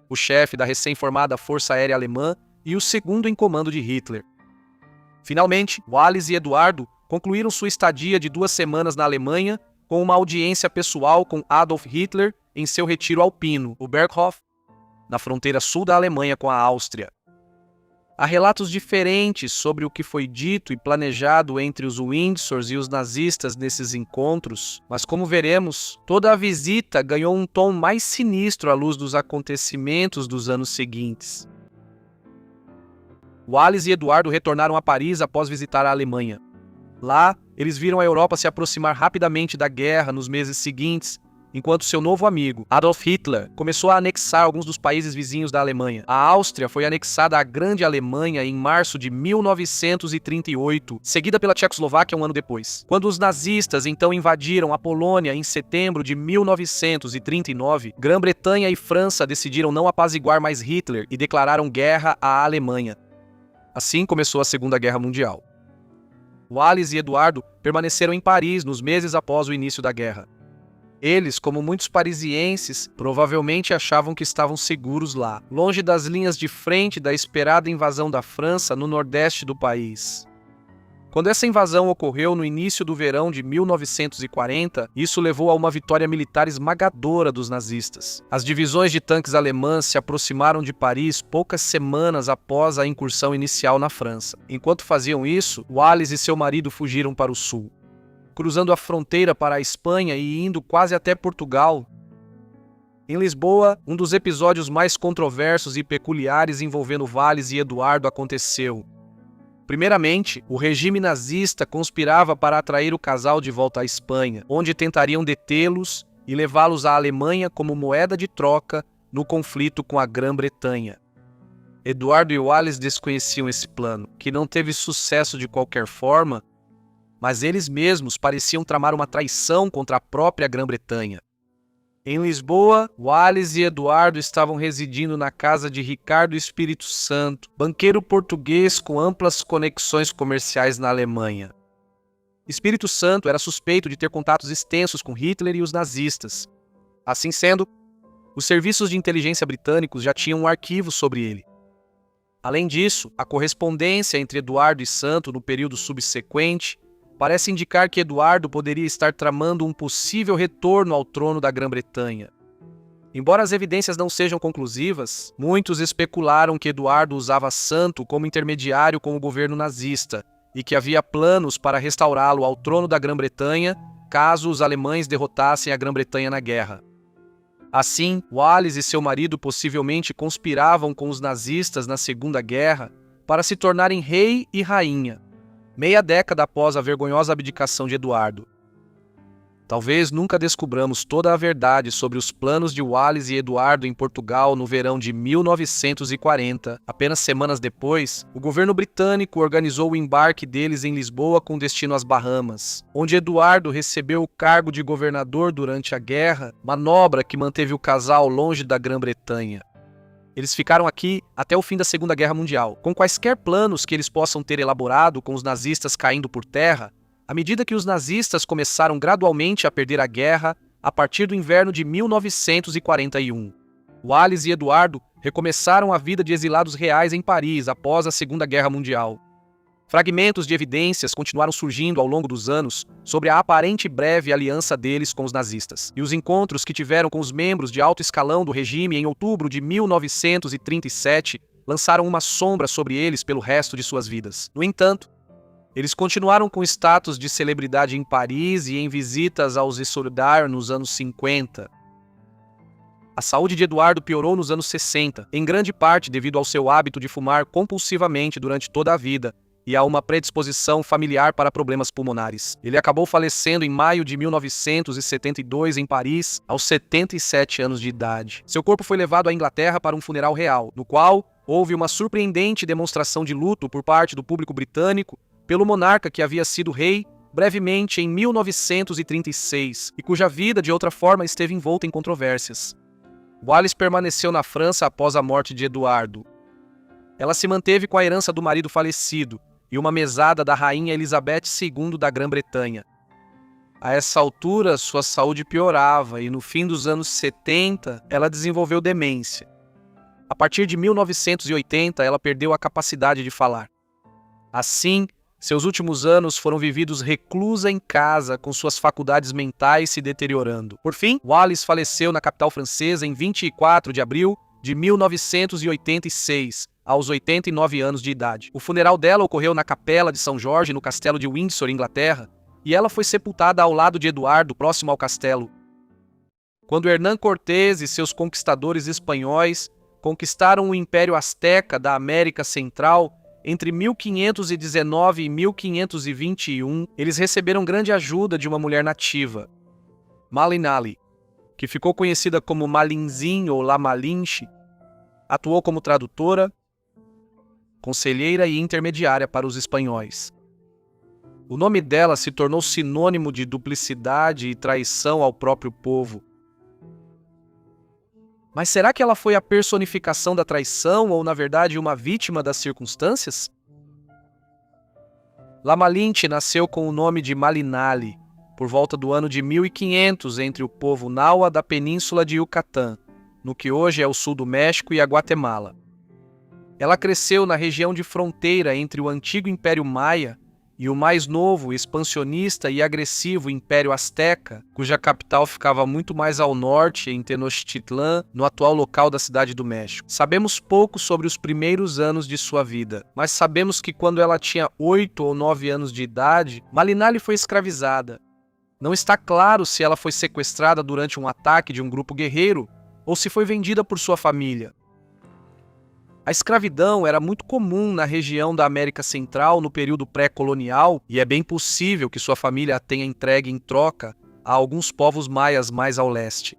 o chefe da recém-formada Força Aérea Alemã e o segundo em comando de Hitler. Finalmente, Wallis e Eduardo concluíram sua estadia de 2 semanas na Alemanha com uma audiência pessoal com Adolf Hitler em seu retiro alpino, o Berghof, na fronteira sul da Alemanha com a Áustria. Há relatos diferentes sobre o que foi dito e planejado entre os Windsors e os nazistas nesses encontros, mas como veremos, toda a visita ganhou um tom mais sinistro à luz dos acontecimentos dos anos seguintes. Wallis e Eduardo retornaram a Paris após visitar a Alemanha. Lá, eles viram a Europa se aproximar rapidamente da guerra nos meses seguintes, enquanto seu novo amigo, Adolf Hitler, começou a anexar alguns dos países vizinhos da Alemanha. A Áustria foi anexada à Grande Alemanha em março de 1938, seguida pela Tchecoslováquia um ano depois. Quando os nazistas então invadiram a Polônia em setembro de 1939, Grã-Bretanha e França decidiram não apaziguar mais Hitler e declararam guerra à Alemanha. Assim começou a Segunda Guerra Mundial. Wallis e Eduardo permaneceram em Paris nos meses após o início da guerra. Eles, como muitos parisienses, provavelmente achavam que estavam seguros lá, longe das linhas de frente da esperada invasão da França no nordeste do país. Quando essa invasão ocorreu no início do verão de 1940, isso levou a uma vitória militar esmagadora dos nazistas. As divisões de tanques alemãs se aproximaram de Paris poucas semanas após a incursão inicial na França. Enquanto faziam isso, Wallis e seu marido fugiram para o sul, cruzando a fronteira para a Espanha e indo quase até Portugal. Em Lisboa, um dos episódios mais controversos e peculiares envolvendo Wallis e Eduardo aconteceu. Primeiramente, o regime nazista conspirava para atrair o casal de volta à Espanha, onde tentariam detê-los e levá-los à Alemanha como moeda de troca no conflito com a Grã-Bretanha. Eduardo e Wallis desconheciam esse plano, que não teve sucesso de qualquer forma, mas eles mesmos pareciam tramar uma traição contra a própria Grã-Bretanha. Em Lisboa, Wallis e Eduardo estavam residindo na casa de Ricardo Espírito Santo, banqueiro português com amplas conexões comerciais na Alemanha. Espírito Santo era suspeito de ter contatos extensos com Hitler e os nazistas. Assim sendo, os serviços de inteligência britânicos já tinham um arquivo sobre ele. Além disso, a correspondência entre Eduardo e Santo no período subsequente parece indicar que Eduardo poderia estar tramando um possível retorno ao trono da Grã-Bretanha. Embora as evidências não sejam conclusivas, muitos especularam que Eduardo usava Santo como intermediário com o governo nazista e que havia planos para restaurá-lo ao trono da Grã-Bretanha caso os alemães derrotassem a Grã-Bretanha na guerra. Assim, Wallis e seu marido possivelmente conspiravam com os nazistas na Segunda Guerra para se tornarem rei e rainha, meia década após a vergonhosa abdicação de Eduardo. Talvez nunca descobramos toda a verdade sobre os planos de Wallace e Eduardo em Portugal no verão de 1940. Apenas semanas depois, o governo britânico organizou o embarque deles em Lisboa com destino às Bahamas, onde Eduardo recebeu o cargo de governador durante a guerra, manobra que manteve o casal longe da Grã-Bretanha. Eles ficaram aqui até o fim da Segunda Guerra Mundial, com quaisquer planos que eles possam ter elaborado com os nazistas caindo por terra. À medida que os nazistas começaram gradualmente a perder a guerra a partir do inverno de 1941. Wallace e Eduardo recomeçaram a vida de exilados reais em Paris após a Segunda Guerra Mundial. Fragmentos de evidências continuaram surgindo ao longo dos anos sobre a aparente breve aliança deles com os nazistas, e os encontros que tiveram com os membros de alto escalão do regime em outubro de 1937 lançaram uma sombra sobre eles pelo resto de suas vidas. No entanto, eles continuaram com status de celebridade em Paris e em visitas aos Soldats nos anos 50. A saúde de Eduardo piorou nos anos 60, em grande parte devido ao seu hábito de fumar compulsivamente durante toda a vida e a uma predisposição familiar para problemas pulmonares. Ele acabou falecendo em maio de 1972 em Paris, aos 77 anos de idade. Seu corpo foi levado à Inglaterra para um funeral real, no qual houve uma surpreendente demonstração de luto por parte do público britânico pelo monarca que havia sido rei brevemente em 1936 e cuja vida, de outra forma, esteve envolta em controvérsias. Wallace permaneceu na França após a morte de Eduardo. Ela se manteve com a herança do marido falecido e uma mesada da rainha Elizabeth II da Grã-Bretanha. A essa altura, sua saúde piorava e no fim dos anos 70, ela desenvolveu demência. A partir de 1980, ela perdeu a capacidade de falar. Assim, seus últimos anos foram vividos reclusa em casa, com suas faculdades mentais se deteriorando. Por fim, Wallace faleceu na capital francesa em 24 de abril de 1986, aos 89 anos de idade. O funeral dela ocorreu na Capela de São Jorge, no Castelo de Windsor, Inglaterra, e ela foi sepultada ao lado de Eduardo, próximo ao castelo. Quando Hernán Cortés e seus conquistadores espanhóis conquistaram o Império Azteca da América Central, entre 1519 e 1521, eles receberam grande ajuda de uma mulher nativa, Malinali, que ficou conhecida como Malinzin ou La Malinche. Atuou como tradutora, conselheira e intermediária para os espanhóis. O nome dela se tornou sinônimo de duplicidade e traição ao próprio povo. Mas será que ela foi a personificação da traição ou, na verdade, uma vítima das circunstâncias? La Malinche nasceu com o nome de Malinali, por volta do ano de 1500, entre o povo Nahua da península de Yucatán, no que hoje é o sul do México e a Guatemala. Ela cresceu na região de fronteira entre o antigo Império Maia e o mais novo, expansionista e agressivo Império Azteca, cuja capital ficava muito mais ao norte, em Tenochtitlán, no atual local da Cidade do México. Sabemos pouco sobre os primeiros anos de sua vida, mas sabemos que quando ela tinha 8 ou 9 anos de idade, Malinali foi escravizada. Não está claro se ela foi sequestrada durante um ataque de um grupo guerreiro ou se foi vendida por sua família. A escravidão era muito comum na região da América Central no período pré-colonial e é bem possível que sua família a tenha entregue em troca a alguns povos maias mais ao leste.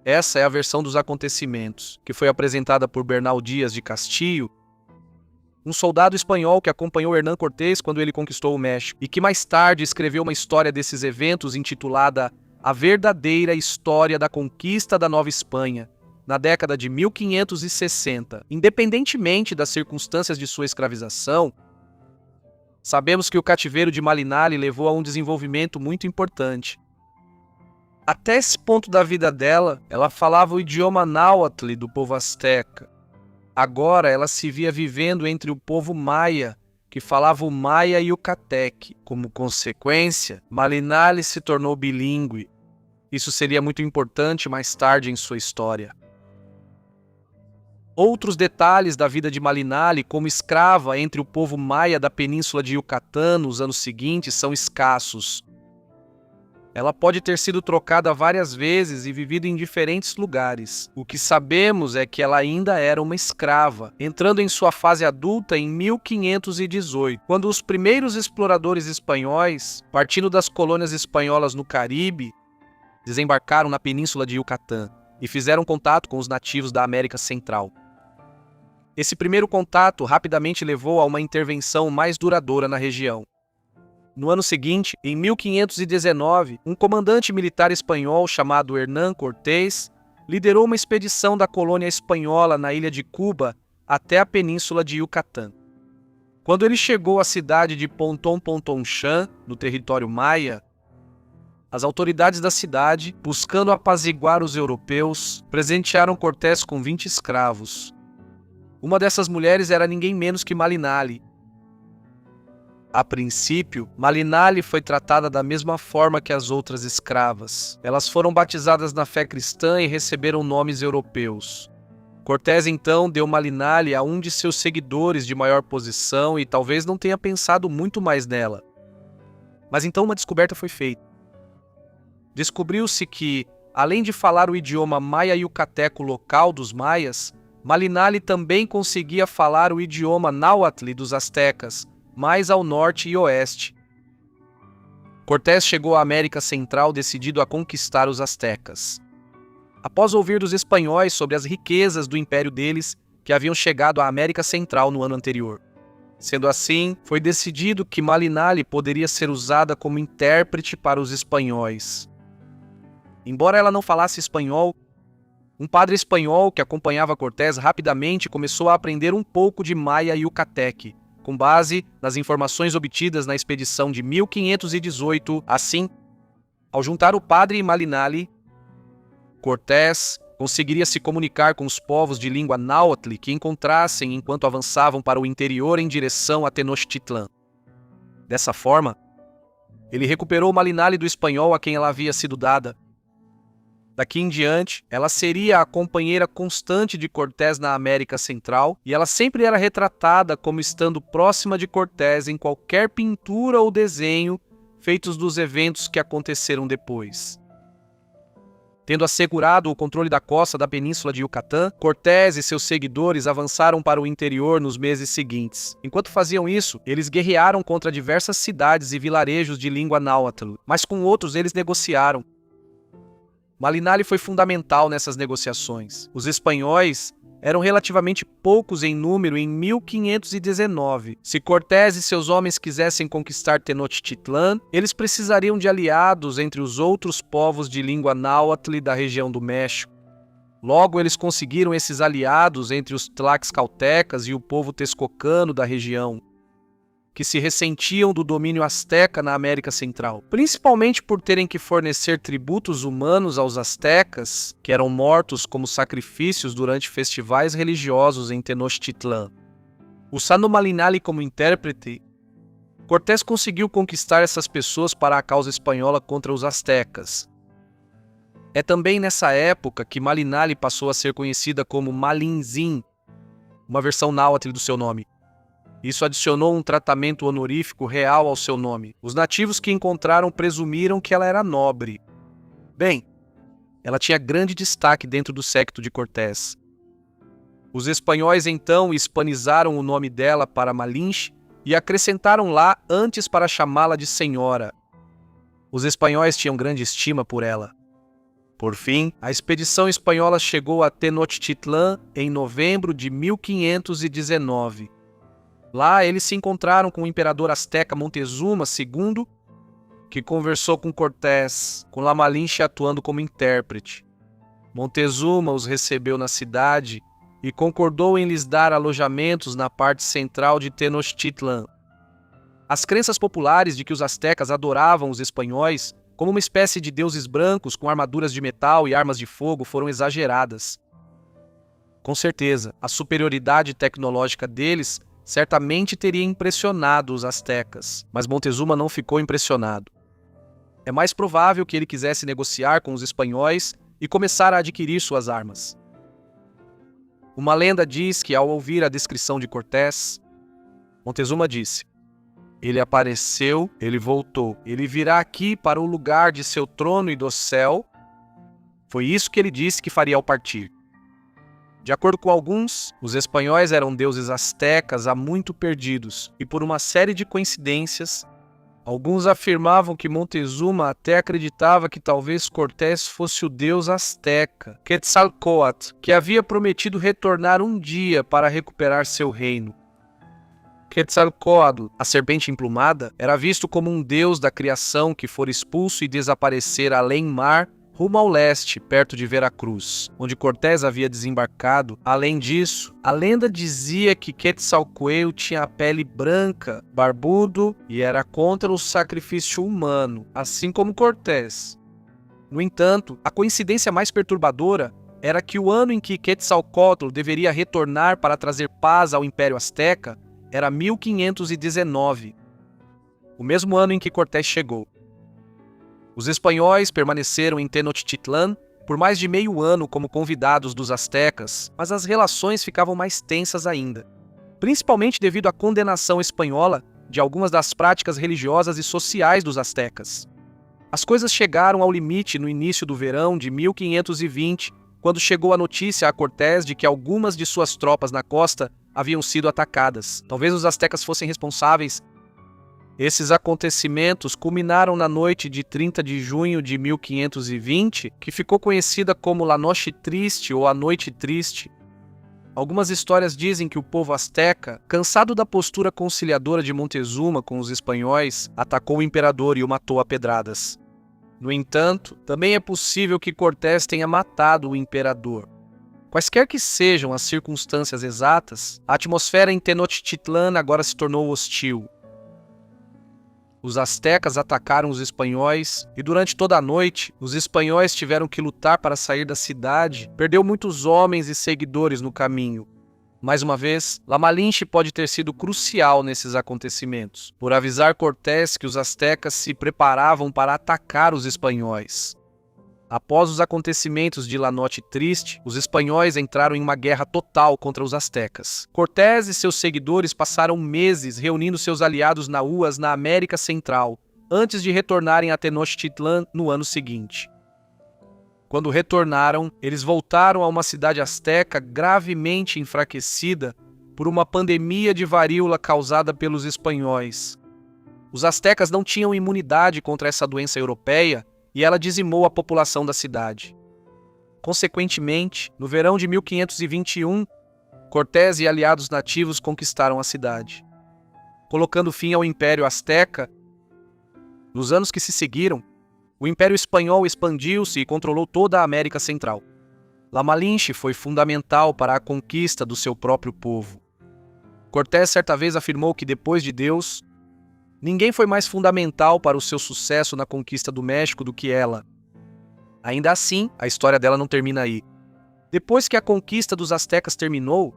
Essa é a versão dos acontecimentos, que foi apresentada por Bernal Dias de Castillo, um soldado espanhol que acompanhou Hernán Cortés quando ele conquistou o México e que mais tarde escreveu uma história desses eventos intitulada A Verdadeira História da Conquista da Nova Espanha, na década de 1560. Independentemente das circunstâncias de sua escravização, sabemos que o cativeiro de Malinali levou a um desenvolvimento muito importante. Até esse ponto da vida dela, ela falava o idioma náhuatl do povo asteca. Agora ela se via vivendo entre o povo maia, que falava o maia e o cateque. Como consequência, Malinali se tornou bilíngue. Isso seria muito importante mais tarde em sua história. Outros detalhes da vida de Malinali como escrava entre o povo maia da península de Yucatán nos anos seguintes são escassos. Ela pode ter sido trocada várias vezes e vivido em diferentes lugares. O que sabemos é que ela ainda era uma escrava, entrando em sua fase adulta em 1518, quando os primeiros exploradores espanhóis, partindo das colônias espanholas no Caribe, desembarcaram na península de Yucatán e fizeram contato com os nativos da América Central. Esse primeiro contato rapidamente levou a uma intervenção mais duradoura na região. No ano seguinte, em 1519, um comandante militar espanhol chamado Hernán Cortés liderou uma expedição da colônia espanhola na ilha de Cuba até a península de Yucatán. Quando ele chegou à cidade de Pontón Pontónchan, no território maia, as autoridades da cidade, buscando apaziguar os europeus, presentearam Cortés com 20 escravos. Uma dessas mulheres era ninguém menos que Malinali. A princípio, Malinali foi tratada da mesma forma que as outras escravas. Elas foram batizadas na fé cristã e receberam nomes europeus. Cortés então deu Malinali a um de seus seguidores de maior posição e talvez não tenha pensado muito mais nela. Mas então uma descoberta foi feita. Descobriu-se que, além de falar o idioma maia-yucateco local dos maias, Malinali também conseguia falar o idioma náhuatl dos astecas, mais ao norte e oeste. Cortés chegou à América Central decidido a conquistar os astecas. Após ouvir dos espanhóis sobre as riquezas do império deles, que haviam chegado à América Central no ano anterior. Sendo assim, foi decidido que Malinali poderia ser usada como intérprete para os espanhóis. Embora ela não falasse espanhol, um padre espanhol que acompanhava Cortés rapidamente começou a aprender um pouco de maia yucateque, com base nas informações obtidas na expedição de 1518. Assim, ao juntar o padre e Malinali, Cortés conseguiria se comunicar com os povos de língua náhuatl que encontrassem enquanto avançavam para o interior em direção a Tenochtitlán. Dessa forma, ele recuperou Malinali do espanhol a quem ela havia sido dada. Daqui em diante, ela seria a companheira constante de Cortés na América Central e ela sempre era retratada como estando próxima de Cortés em qualquer pintura ou desenho feitos dos eventos que aconteceram depois. Tendo assegurado o controle da costa da península de Yucatán, Cortés e seus seguidores avançaram para o interior nos meses seguintes. Enquanto faziam isso, eles guerrearam contra diversas cidades e vilarejos de língua náhuatl, mas com outros eles negociaram. Malinali foi fundamental nessas negociações. Os espanhóis eram relativamente poucos em número em 1519. Se Cortés e seus homens quisessem conquistar Tenochtitlán, eles precisariam de aliados entre os outros povos de língua náhuatl da região do México. Logo, eles conseguiram esses aliados entre os tlaxcaltecas e o povo texcocano da região, que se ressentiam do domínio asteca na América Central, principalmente por terem que fornecer tributos humanos aos astecas, que eram mortos como sacrifícios durante festivais religiosos em Tenochtitlán. Usando Malinali como intérprete, Cortés conseguiu conquistar essas pessoas para a causa espanhola contra os astecas. É também nessa época que Malinali passou a ser conhecida como Malinzin, uma versão náhuatl do seu nome. Isso adicionou um tratamento honorífico real ao seu nome. Os nativos que encontraram presumiram que ela era nobre. Bem, ela tinha grande destaque dentro do séquito de Cortés. Os espanhóis então hispanizaram o nome dela para Malinche e acrescentaram lá antes para chamá-la de senhora. Os espanhóis tinham grande estima por ela. Por fim, a expedição espanhola chegou a Tenochtitlán em novembro de 1519. Lá, eles se encontraram com o imperador asteca Montezuma II, que conversou com Cortés, com La Malinche atuando como intérprete. Montezuma os recebeu na cidade e concordou em lhes dar alojamentos na parte central de Tenochtitlán. As crenças populares de que os astecas adoravam os espanhóis como uma espécie de deuses brancos com armaduras de metal e armas de fogo foram exageradas. Com certeza, a superioridade tecnológica deles certamente teria impressionado os astecas, mas Montezuma não ficou impressionado. É mais provável que ele quisesse negociar com os espanhóis e começar a adquirir suas armas. Uma lenda diz que, ao ouvir a descrição de Cortés, Montezuma disse: "Ele apareceu, ele voltou, ele virá aqui para o lugar de seu trono e do céu." Foi isso que ele disse que faria ao partir. De acordo com alguns, os espanhóis eram deuses astecas há muito perdidos, e por uma série de coincidências, Alguns afirmavam que Montezuma até acreditava que talvez Cortés fosse o deus asteca, Quetzalcóatl, que havia prometido retornar um dia para recuperar seu reino. Quetzalcóatl, a serpente emplumada, era visto como um deus da criação que fora expulso e desaparecer além-mar, rumo ao leste, perto de Veracruz, onde Cortés havia desembarcado. Além disso, a lenda dizia que Quetzalcoatl tinha a pele branca, barbudo e era contra o sacrifício humano, assim como Cortés. No entanto, a coincidência mais perturbadora era que o ano em que Quetzalcóatl deveria retornar para trazer paz ao Império Azteca era 1519, o mesmo ano em que Cortés chegou. Os espanhóis permaneceram em Tenochtitlan por mais de meio ano como convidados dos astecas, mas as relações ficavam mais tensas ainda, principalmente devido à condenação espanhola de algumas das práticas religiosas e sociais dos astecas. As coisas chegaram ao limite no início do verão de 1520, quando chegou a notícia a Cortés de que algumas de suas tropas na costa haviam sido atacadas. Talvez os astecas fossem responsáveis. Esses acontecimentos culminaram na noite de 30 de junho de 1520, que ficou conhecida como La Noche Triste ou a Noite Triste. Algumas histórias dizem que o povo asteca, cansado da postura conciliadora de Montezuma com os espanhóis, atacou o imperador e o matou a pedradas. No entanto, também é possível que Cortés tenha matado o imperador. Quaisquer que sejam as circunstâncias exatas, a atmosfera em Tenochtitlan agora se tornou hostil. Os astecas atacaram os espanhóis e durante toda a noite, os espanhóis tiveram que lutar para sair da cidade. Perdeu muitos homens e seguidores no caminho. Mais uma vez, La Malinche pode ter sido crucial nesses acontecimentos, por avisar Cortés que os astecas se preparavam para atacar os espanhóis. Após os acontecimentos de La Noche Triste, os espanhóis entraram em uma guerra total contra os astecas. Cortés e seus seguidores passaram meses reunindo seus aliados nahuas na América Central, antes de retornarem a Tenochtitlan no ano seguinte. Quando retornaram, eles voltaram a uma cidade asteca gravemente enfraquecida por uma pandemia de varíola causada pelos espanhóis. Os astecas não tinham imunidade contra essa doença europeia, e ela dizimou a população da cidade. Consequentemente, no verão de 1521, Cortés e aliados nativos conquistaram a cidade. Colocando fim ao Império Azteca, nos anos que se seguiram, o Império Espanhol expandiu-se e controlou toda a América Central. La Malinche foi fundamental para a conquista do seu próprio povo. Cortés certa vez afirmou que depois de Deus, ninguém foi mais fundamental para o seu sucesso na conquista do México do que ela. Ainda assim, a história dela não termina aí. Depois que a conquista dos astecas terminou,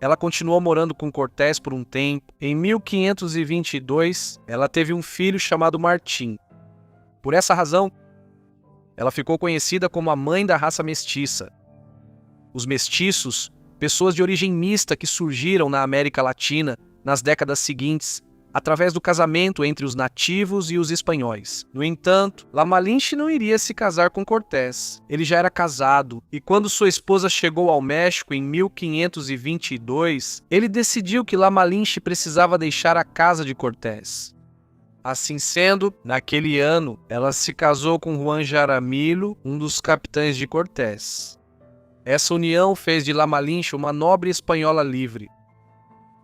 ela continuou morando com Cortés por um tempo. Em 1522, ela teve um filho chamado Martim. Por essa razão, ela ficou conhecida como a mãe da raça mestiça. Os mestiços, pessoas de origem mista que surgiram na América Latina nas décadas seguintes, através do casamento entre os nativos e os espanhóis. No entanto, La Malinche não iria se casar com Cortés. Ele já era casado, e quando sua esposa chegou ao México em 1522, ele decidiu que La Malinche precisava deixar a casa de Cortés. Assim sendo, naquele ano, ela se casou com Juan Jaramillo, um dos capitães de Cortés. Essa união fez de La Malinche uma nobre espanhola livre.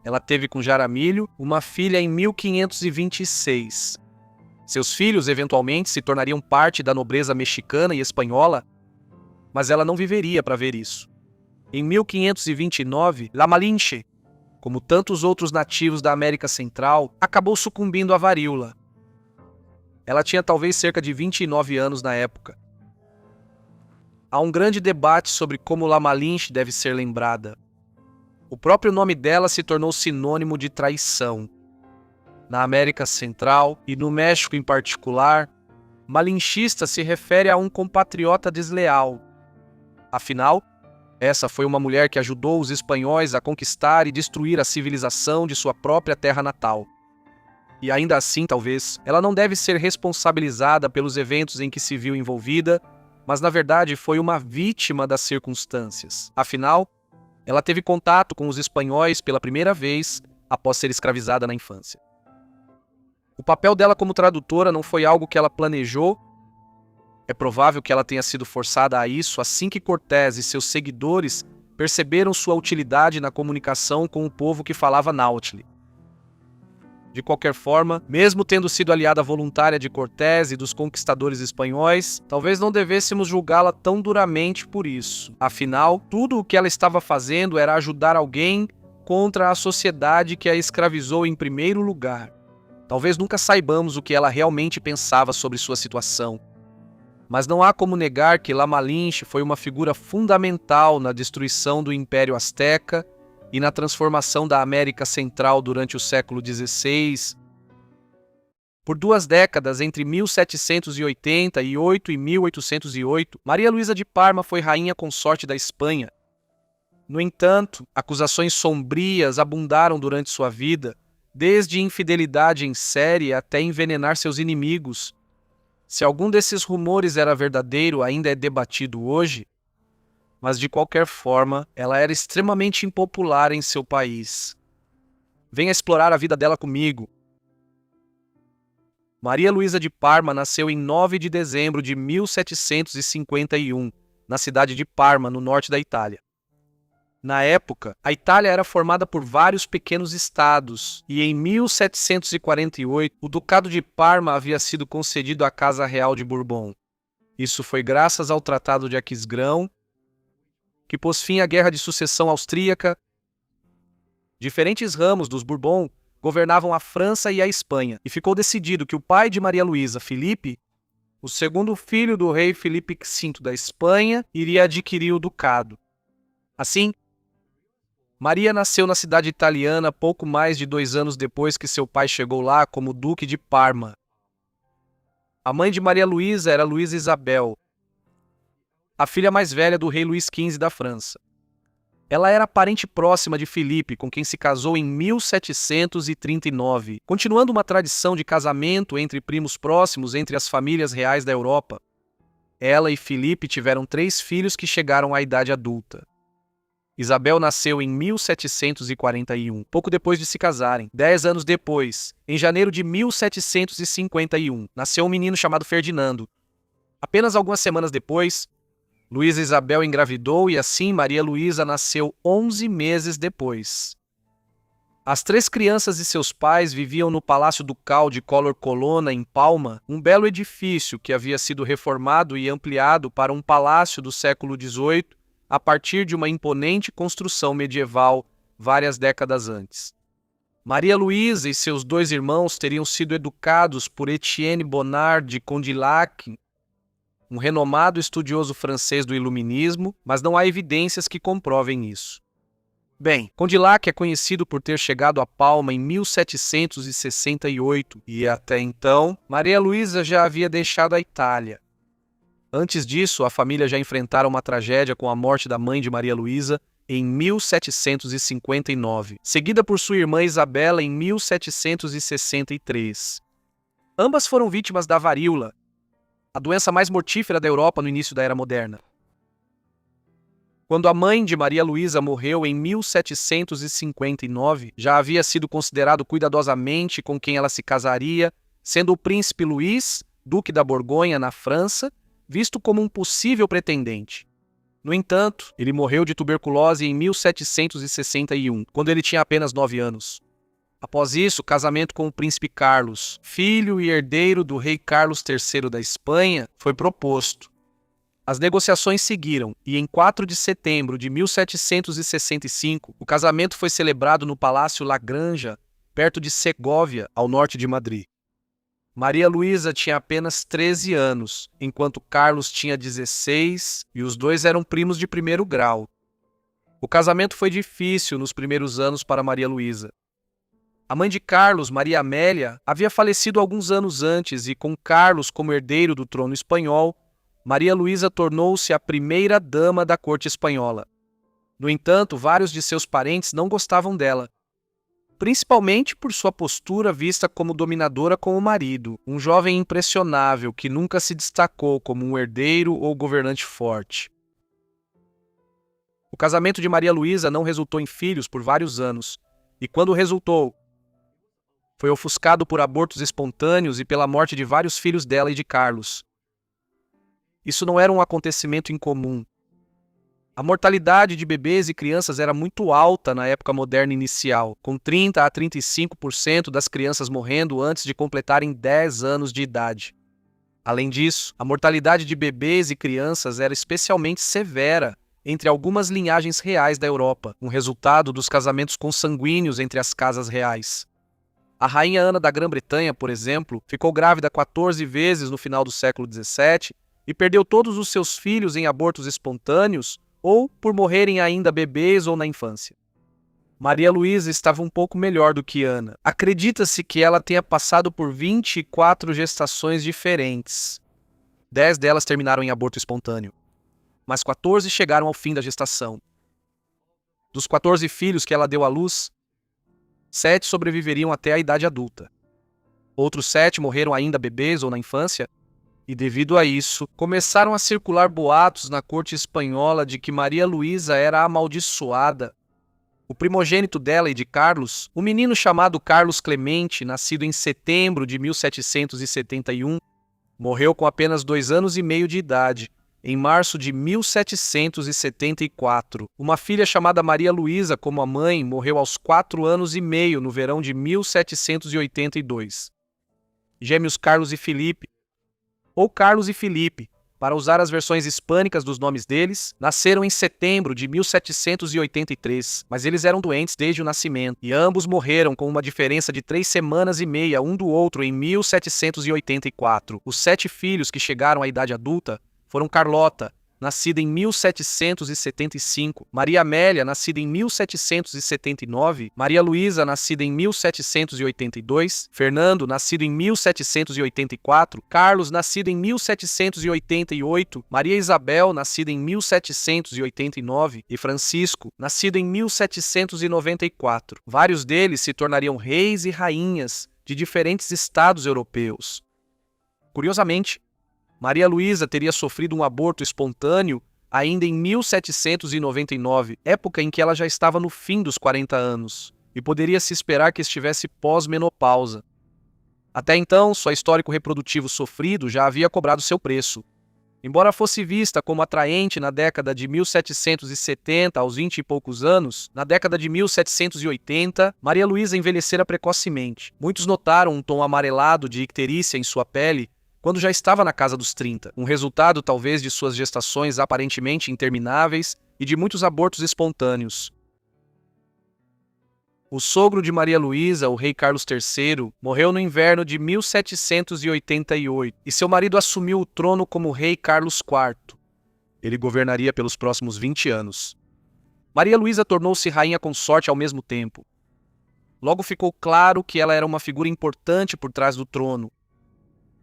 Ela teve com Jaramillo uma filha em 1526. Seus filhos eventualmente se tornariam parte da nobreza mexicana e espanhola, mas ela não viveria para ver isso. Em 1529, La Malinche, como tantos outros nativos da América Central, acabou sucumbindo à varíola. Ela tinha talvez cerca de 29 anos na época. Há um grande debate sobre como La Malinche deve ser lembrada. O próprio nome dela se tornou sinônimo de traição. Na América Central, e no México em particular, malinchista se refere a um compatriota desleal. Afinal, essa foi uma mulher que ajudou os espanhóis a conquistar e destruir a civilização de sua própria terra natal. E ainda assim, talvez, ela não deve ser responsabilizada pelos eventos em que se viu envolvida, mas na verdade foi uma vítima das circunstâncias. Afinal, ela teve contato com os espanhóis pela primeira vez após ser escravizada na infância. O papel dela como tradutora não foi algo que ela planejou. É provável que ela tenha sido forçada a isso assim que Cortés e seus seguidores perceberam sua utilidade na comunicação com o povo que falava náutile. De qualquer forma, mesmo tendo sido aliada voluntária de Cortés e dos conquistadores espanhóis, talvez não devêssemos julgá-la tão duramente por isso. Afinal, tudo o que ela estava fazendo era ajudar alguém contra a sociedade que a escravizou em primeiro lugar. Talvez nunca saibamos o que ela realmente pensava sobre sua situação. Mas não há como negar que La Malinche foi uma figura fundamental na destruição do Império Azteca e na transformação da América Central durante o século XVI. Por 2 décadas, entre 1788 e 1808, Maria Luísa de Parma foi rainha consorte da Espanha. No entanto, acusações sombrias abundaram durante sua vida, desde infidelidade em série até envenenar seus inimigos. Se algum desses rumores era verdadeiro, ainda é debatido hoje, mas de qualquer forma, ela era extremamente impopular em seu país. Venha explorar a vida dela comigo. Maria Luísa de Parma nasceu em 9 de dezembro de 1751, na cidade de Parma, no norte da Itália. Na época, a Itália era formada por vários pequenos estados, e em 1748, o Ducado de Parma havia sido concedido à Casa Real de Bourbon. Isso foi graças ao Tratado de Aquisgrão, que pôs fim à Guerra de Sucessão Austríaca. Diferentes ramos dos Bourbon governavam a França e a Espanha, e ficou decidido que o pai de Maria Luísa, Filipe, o segundo filho do rei Filipe V da Espanha, iria adquirir o ducado. Assim, Maria nasceu na cidade italiana pouco mais de 2 anos depois que seu pai chegou lá como Duque de Parma. A mãe de Maria Luísa era Luísa Isabel, a filha mais velha do rei Luís XV da França. Ela era parente próxima de Filipe, com quem se casou em 1739, continuando uma tradição de casamento entre primos próximos entre as famílias reais da Europa. Ela e Filipe tiveram 3 filhos que chegaram à idade adulta. Isabel nasceu em 1741, pouco depois de se casarem. 10 anos depois, em janeiro de 1751, nasceu um menino chamado Ferdinando. Apenas algumas semanas depois, Luísa Isabel engravidou e assim Maria Luísa nasceu 11 meses depois. As 3 crianças e seus pais viviam no Palácio Ducal de Color Colonna, em Palma, um belo edifício que havia sido reformado e ampliado para um palácio do século XVIII a partir de uma imponente construção medieval várias décadas antes. Maria Luísa e seus 2 irmãos teriam sido educados por Etienne Bonnard de Condillac, um renomado estudioso francês do Iluminismo, mas não há evidências que comprovem isso. Bem, Condillac é conhecido por ter chegado a Palma em 1768 e, até então, Maria Luísa já havia deixado a Itália. Antes disso, a família já enfrentara uma tragédia com a morte da mãe de Maria Luísa em 1759, seguida por sua irmã Isabela em 1763. Ambas foram vítimas da varíola, a doença mais mortífera da Europa no início da Era Moderna. Quando a mãe de Maria Luísa morreu em 1759, já havia sido considerado cuidadosamente com quem ela se casaria, sendo o príncipe Luís, duque da Borgonha, na França, visto como um possível pretendente. No entanto, ele morreu de tuberculose em 1761, quando ele tinha apenas 9 anos. Após isso, o casamento com o príncipe Carlos, filho e herdeiro do rei Carlos III da Espanha, foi proposto. As negociações seguiram e, em 4 de setembro de 1765, o casamento foi celebrado no Palácio La Granja, perto de Segóvia, ao norte de Madrid. Maria Luísa tinha apenas 13 anos, enquanto Carlos tinha 16 e os 2 eram primos de primeiro grau. O casamento foi difícil nos primeiros anos para Maria Luísa. A mãe de Carlos, Maria Amélia, havia falecido alguns anos antes e, com Carlos como herdeiro do trono espanhol, Maria Luísa tornou-se a primeira dama da corte espanhola. No entanto, vários de seus parentes não gostavam dela, principalmente por sua postura vista como dominadora com o marido, um jovem impressionável que nunca se destacou como um herdeiro ou governante forte. O casamento de Maria Luísa não resultou em filhos por vários anos, e quando resultou, foi ofuscado por abortos espontâneos e pela morte de vários filhos dela e de Carlos. Isso não era um acontecimento incomum. A mortalidade de bebês e crianças era muito alta na época moderna inicial, com 30 a 35% das crianças morrendo antes de completarem 10 anos de idade. Além disso, a mortalidade de bebês e crianças era especialmente severa entre algumas linhagens reais da Europa, um resultado dos casamentos consanguíneos entre as casas reais. A rainha Ana da Grã-Bretanha, por exemplo, ficou grávida 14 vezes no final do século XVII e perdeu todos os seus filhos em abortos espontâneos ou por morrerem ainda bebês ou na infância. Maria Luísa estava um pouco melhor do que Ana. Acredita-se que ela tenha passado por 24 gestações diferentes. 10 delas terminaram em aborto espontâneo, mas 14 chegaram ao fim da gestação. Dos 14 filhos que ela deu à luz, 7 sobreviveriam até a idade adulta. Outros 7 morreram ainda bebês ou na infância, e devido a isso, começaram a circular boatos na corte espanhola de que Maria Luísa era amaldiçoada. O primogênito dela e de Carlos, um menino chamado Carlos Clemente, nascido em setembro de 1771, morreu com apenas 2 anos e meio de idade, em março de 1774. Uma filha chamada Maria Luísa, como a mãe, morreu aos 4 anos e meio no verão de 1782. Gêmeos Carlos e Felipe, ou Carlos e Felipe, para usar as versões hispânicas dos nomes deles, nasceram em setembro de 1783, mas eles eram doentes desde o nascimento, e ambos morreram com uma diferença de 3 semanas e meia um do outro em 1784. Os 7 filhos que chegaram à idade adulta foram Carlota, nascida em 1775, Maria Amélia, nascida em 1779, Maria Luísa, nascida em 1782, Fernando, nascido em 1784, Carlos, nascido em 1788, Maria Isabel, nascida em 1789 e Francisco, nascido em 1794. Vários deles se tornariam reis e rainhas de diferentes estados europeus. Curiosamente, Maria Luísa teria sofrido um aborto espontâneo ainda em 1799, época em que ela já estava no fim dos 40 anos, e poderia se esperar que estivesse pós-menopausa. Até então, seu histórico reprodutivo sofrido já havia cobrado seu preço. Embora fosse vista como atraente na década de 1770, aos 20 e poucos anos, na década de 1780, Maria Luísa envelhecera precocemente. Muitos notaram um tom amarelado de icterícia em sua pele quando já estava na casa dos 30, um resultado talvez de suas gestações aparentemente intermináveis e de muitos abortos espontâneos. O sogro de Maria Luísa, o rei Carlos III, morreu no inverno de 1788 e seu marido assumiu o trono como rei Carlos IV. Ele governaria pelos próximos 20 anos. Maria Luísa tornou-se rainha consorte ao mesmo tempo. Logo ficou claro que ela era uma figura importante por trás do trono.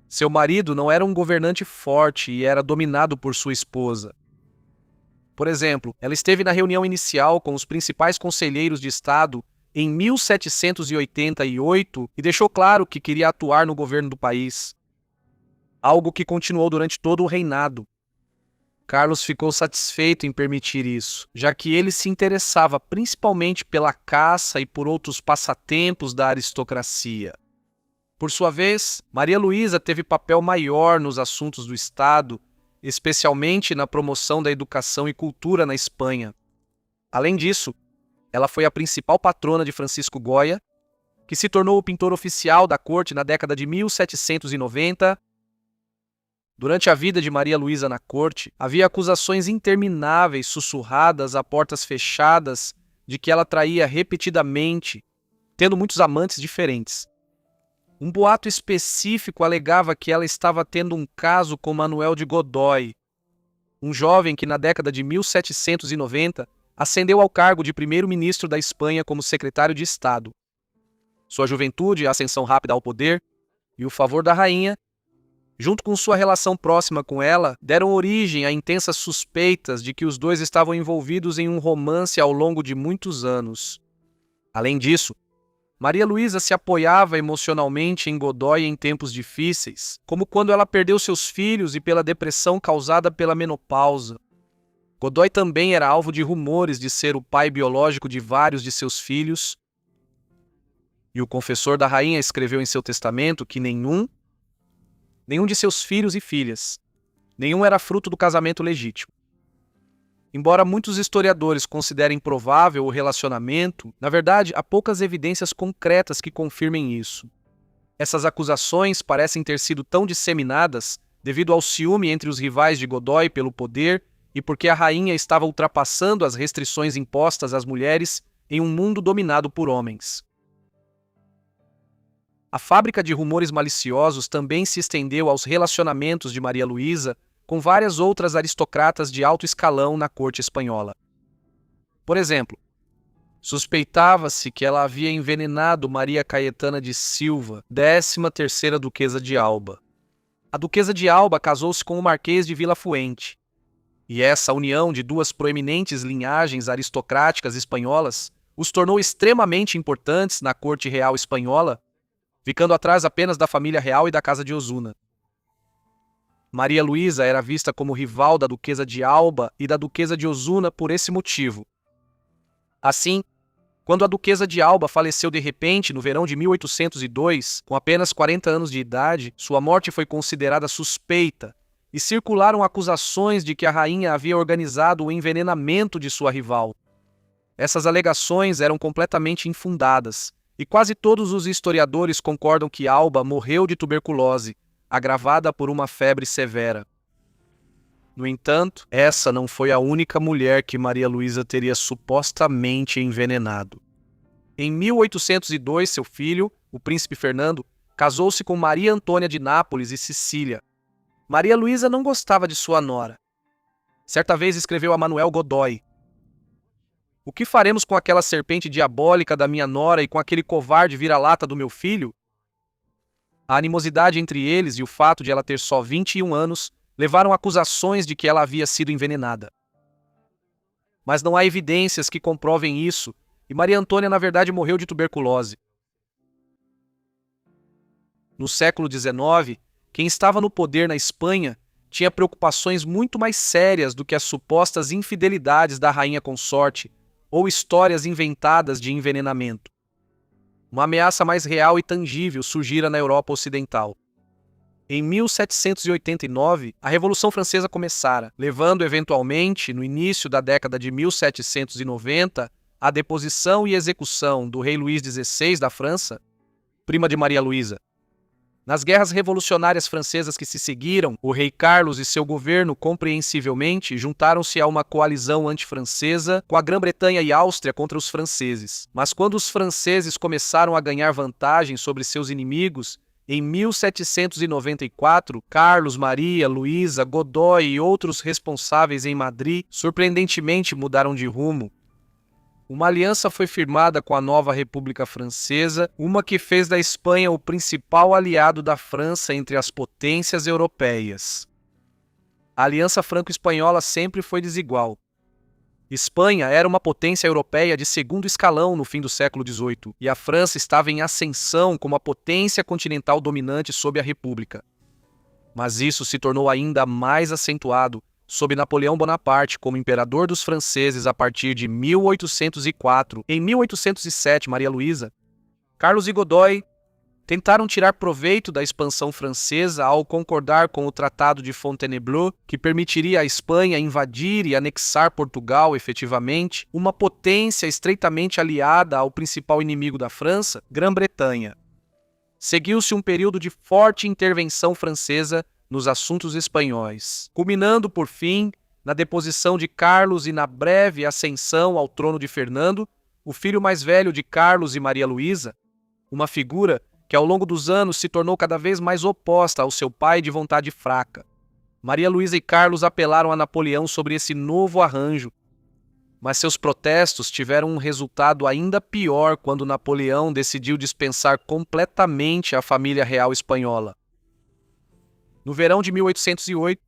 Seu marido não era um governante forte e era dominado por sua esposa. Por exemplo, ela esteve na reunião inicial com os principais conselheiros de Estado em 1788 e deixou claro que queria atuar no governo do país, algo que continuou durante todo o reinado. Carlos ficou satisfeito em permitir isso, já que ele se interessava principalmente pela caça e por outros passatempos da aristocracia. Por sua vez, Maria Luísa teve papel maior nos assuntos do Estado, especialmente na promoção da educação e cultura na Espanha. Além disso, ela foi a principal patrona de Francisco Goya, que se tornou o pintor oficial da corte na década de 1790. Durante a vida de Maria Luísa na corte, havia acusações intermináveis sussurradas a portas fechadas de que ela traía repetidamente, tendo muitos amantes diferentes. Um boato específico alegava que ela estava tendo um caso com Manuel de Godoy, um jovem que na década de 1790 ascendeu ao cargo de primeiro-ministro da Espanha como secretário de Estado. Sua juventude, a ascensão rápida ao poder e o favor da rainha, junto com sua relação próxima com ela, deram origem a intensas suspeitas de que os dois estavam envolvidos em um romance ao longo de muitos anos. Além disso, Maria Luísa se apoiava emocionalmente em Godoy em tempos difíceis, como quando ela perdeu seus filhos e pela depressão causada pela menopausa. Godoy também era alvo de rumores de ser o pai biológico de vários de seus filhos. E o confessor da rainha escreveu em seu testamento que nenhum de seus filhos e filhas, nenhum era fruto do casamento legítimo. Embora muitos historiadores considerem provável o relacionamento, na verdade, há poucas evidências concretas que confirmem isso. Essas acusações parecem ter sido tão disseminadas devido ao ciúme entre os rivais de Godoy pelo poder e porque a rainha estava ultrapassando as restrições impostas às mulheres em um mundo dominado por homens. A fábrica de rumores maliciosos também se estendeu aos relacionamentos de Maria Luísa com várias outras aristocratas de alto escalão na corte espanhola. Por exemplo, suspeitava-se que ela havia envenenado Maria Caetana de Silva, 13ª duquesa de Alba. A duquesa de Alba casou-se com o marquês de Vilafuente, e essa união de duas proeminentes linhagens aristocráticas espanholas os tornou extremamente importantes na corte real espanhola, ficando atrás apenas da família real e da casa de Osuna. Maria Luísa era vista como rival da duquesa de Alba e da duquesa de Osuna por esse motivo. Assim, quando a duquesa de Alba faleceu de repente no verão de 1802, com apenas 40 anos de idade, sua morte foi considerada suspeita e circularam acusações de que a rainha havia organizado o envenenamento de sua rival. Essas alegações eram completamente infundadas, e quase todos os historiadores concordam que Alba morreu de tuberculose, agravada por uma febre severa. No entanto, essa não foi a única mulher que Maria Luísa teria supostamente envenenado. Em 1802, seu filho, o príncipe Fernando, casou-se com Maria Antônia de Nápoles e Sicília. Maria Luísa não gostava de sua nora. Certa vez escreveu a Manuel Godoy: "O que faremos com aquela serpente diabólica da minha nora e com aquele covarde vira-lata do meu filho?" A animosidade entre eles e o fato de ela ter só 21 anos levaram acusações de que ela havia sido envenenada. Mas não há evidências que comprovem isso, e Maria Antônia na verdade morreu de tuberculose. No século XIX, quem estava no poder na Espanha tinha preocupações muito mais sérias do que as supostas infidelidades da rainha consorte ou histórias inventadas de envenenamento. Uma ameaça mais real e tangível surgira na Europa Ocidental. Em 1789, a Revolução Francesa começara, levando eventualmente, no início da década de 1790, à deposição e execução do rei Luís XVI da França, prima de Maria Luísa. Nas guerras revolucionárias francesas que se seguiram, o rei Carlos e seu governo compreensivelmente juntaram-se a uma coalizão antifrancesa com a Grã-Bretanha e Áustria contra os franceses. Mas quando os franceses começaram a ganhar vantagem sobre seus inimigos, em 1794, Carlos, Maria, Luísa, Godoy e outros responsáveis em Madrid surpreendentemente mudaram de rumo. Uma aliança foi firmada com a nova República Francesa, uma que fez da Espanha o principal aliado da França entre as potências europeias. A aliança franco-espanhola sempre foi desigual. Espanha era uma potência europeia de segundo escalão no fim do século XVIII, e a França estava em ascensão como a potência continental dominante sob a República. Mas isso se tornou ainda mais acentuado sob Napoleão Bonaparte como imperador dos franceses a partir de 1804. Em 1807, Maria Luísa, Carlos e Godoy tentaram tirar proveito da expansão francesa ao concordar com o Tratado de Fontainebleau, que permitiria à Espanha invadir e anexar Portugal efetivamente, uma potência estreitamente aliada ao principal inimigo da França, Grã-Bretanha. Seguiu-se um período de forte intervenção francesa nos assuntos espanhóis, culminando, por fim, na deposição de Carlos e na breve ascensão ao trono de Fernando, o filho mais velho de Carlos e Maria Luísa, uma figura que ao longo dos anos se tornou cada vez mais oposta ao seu pai de vontade fraca. Maria Luísa e Carlos apelaram a Napoleão sobre esse novo arranjo, mas seus protestos tiveram um resultado ainda pior quando Napoleão decidiu dispensar completamente a família real espanhola. No verão de 1808,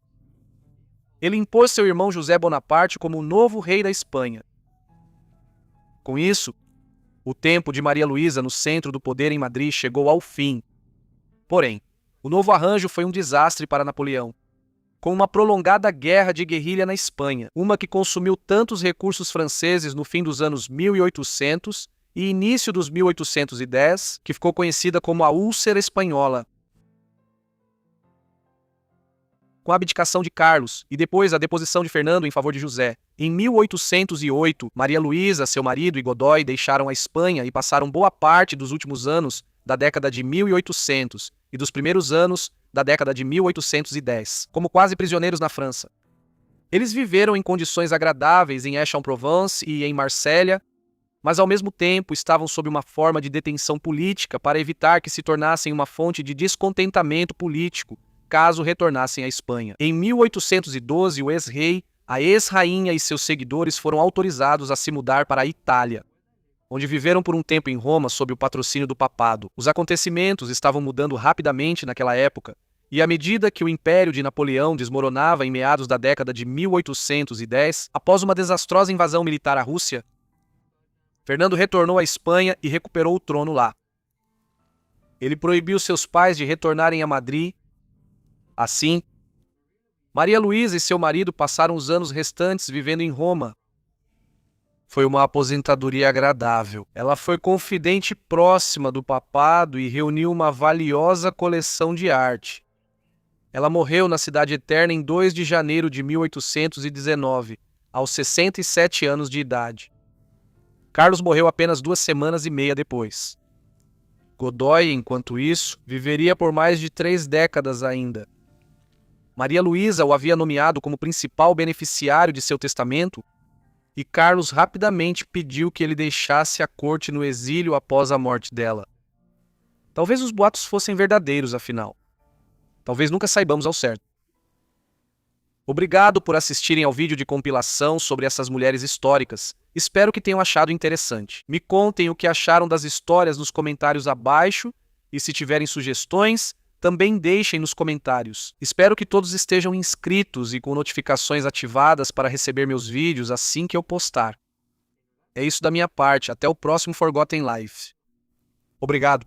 ele impôs seu irmão José Bonaparte como o novo rei da Espanha. Com isso, o tempo de Maria Luísa no centro do poder em Madrid chegou ao fim. Porém, o novo arranjo foi um desastre para Napoleão, com uma prolongada guerra de guerrilha na Espanha, uma que consumiu tantos recursos franceses no fim dos anos 1800 e início dos 1810, que ficou conhecida como a Úlcera Espanhola. Com a abdicação de Carlos e depois a deposição de Fernando em favor de José. Em 1808, Maria Luísa, seu marido e Godoy deixaram a Espanha e passaram boa parte dos últimos anos da década de 1800 e dos primeiros anos da década de 1810, como quase prisioneiros na França. Eles viveram em condições agradáveis em Aix-en-Provence e em Marsella, mas ao mesmo tempo estavam sob uma forma de detenção política para evitar que se tornassem uma fonte de descontentamento político caso retornassem à Espanha. Em 1812, o ex-rei, a ex-rainha e seus seguidores foram autorizados a se mudar para a Itália, onde viveram por um tempo em Roma sob o patrocínio do papado. Os acontecimentos estavam mudando rapidamente naquela época, e à medida que o Império de Napoleão desmoronava em meados da década de 1810, após uma desastrosa invasão militar à Rússia, Fernando retornou à Espanha e recuperou o trono lá. Ele proibiu seus pais de retornarem a Madrid. Assim, Maria Luísa e seu marido passaram os anos restantes vivendo em Roma. Foi uma aposentadoria agradável. Ela foi confidente próxima do papado e reuniu uma valiosa coleção de arte. Ela morreu na Cidade Eterna em 2 de janeiro de 1819, aos 67 anos de idade. Carlos morreu apenas 2 semanas e meia depois. Godoy, enquanto isso, viveria por mais de 3 décadas ainda. Maria Luísa o havia nomeado como principal beneficiário de seu testamento, e Carlos rapidamente pediu que ele deixasse a corte no exílio após a morte dela. Talvez os boatos fossem verdadeiros, afinal. Talvez nunca saibamos ao certo. Obrigado por assistirem ao vídeo de compilação sobre essas mulheres históricas. Espero que tenham achado interessante. Me contem o que acharam das histórias nos comentários abaixo, e se tiverem sugestões, também deixem nos comentários. Espero que todos estejam inscritos e com notificações ativadas para receber meus vídeos assim que eu postar. É isso da minha parte. Até o próximo Forgotten Life. Obrigado.